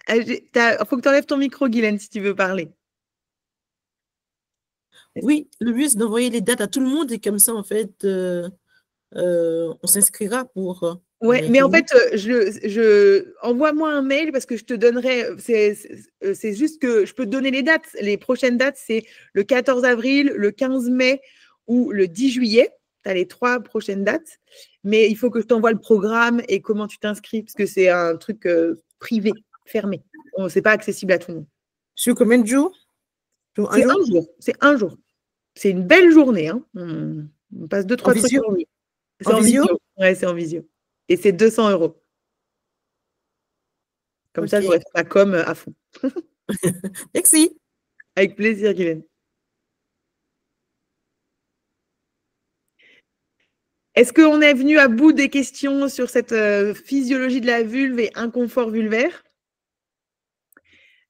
Il faut que tu enlèves ton micro, Guylaine, si tu veux parler. Oui, le but, c'est d'envoyer les dates à tout le monde et comme ça, en fait, on s'inscrira pour… Ouais, mais en fait, envoie-moi un mail parce que je te donnerai, c'est juste que je peux te donner les dates. Les prochaines dates, c'est le 14 avril, le 15 mai ou le 10 juillet. Tu as les 3 prochaines dates. Mais il faut que je t'envoie le programme et comment tu t'inscris parce que c'est un truc privé, fermé. Ce n'est pas accessible à tout le monde. Sur combien de jours? C'est un jour. C'est un jour. C'est une belle journée. Hein. On passe 2-3 trucs. C'est en visio? Ouais, c'est en visio. Et c'est 200 €. Comme ça, j'aurais fait ma com à fond. Merci. Avec plaisir, Guylaine. Est-ce qu'on est venu à bout des questions sur cette physiologie de la vulve et inconfort vulvaire?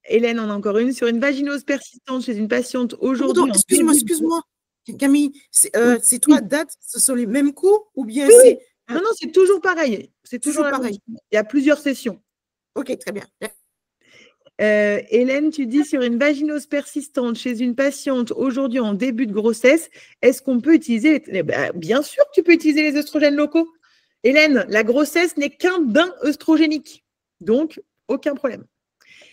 Hélène en a encore une. Sur une vaginose persistante chez une patiente aujourd'hui. Excuse-moi. Camille, ces 3 dates, ce sont les mêmes cours ou bien oui. c'est… Non, c'est toujours pareil. C'est toujours pareil. Il y a plusieurs sessions. Ok, très bien. Hélène, tu dis sur une vaginose persistante chez une patiente aujourd'hui en début de grossesse, est-ce qu'on peut utiliser bien sûr que tu peux utiliser les œstrogènes locaux. Hélène, la grossesse n'est qu'un bain œstrogénique. Donc, aucun problème.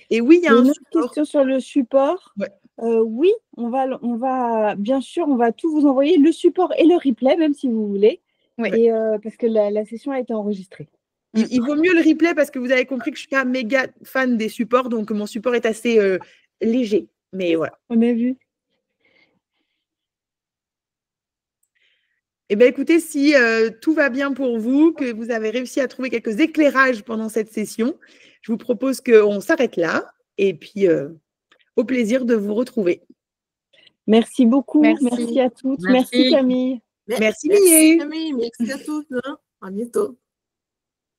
Et oui, il y a J'ai un une autre support. question sur le support. Ouais. Oui, on va, bien sûr, on va tout vous envoyer, le support et le replay, même si vous voulez. Ouais. Et parce que la session a été enregistrée. Il vaut mieux le replay parce que vous avez compris que je suis pas méga fan des supports, donc mon support est assez léger. Mais voilà. On a vu. Eh bien, écoutez, si tout va bien pour vous, que vous avez réussi à trouver quelques éclairages pendant cette session, je vous propose qu'on s'arrête là. Et puis, au plaisir de vous retrouver. Merci beaucoup. Merci. Merci à toutes. Merci. Merci Camille. Merci, Merci Millet. Camille, merci à tous. Hein. À bientôt.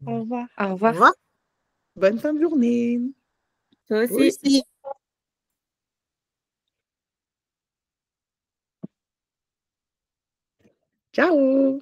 Au revoir. Au Au revoir. revoir. Bonne fin de journée. Toi Vous aussi. aussi. Ciao.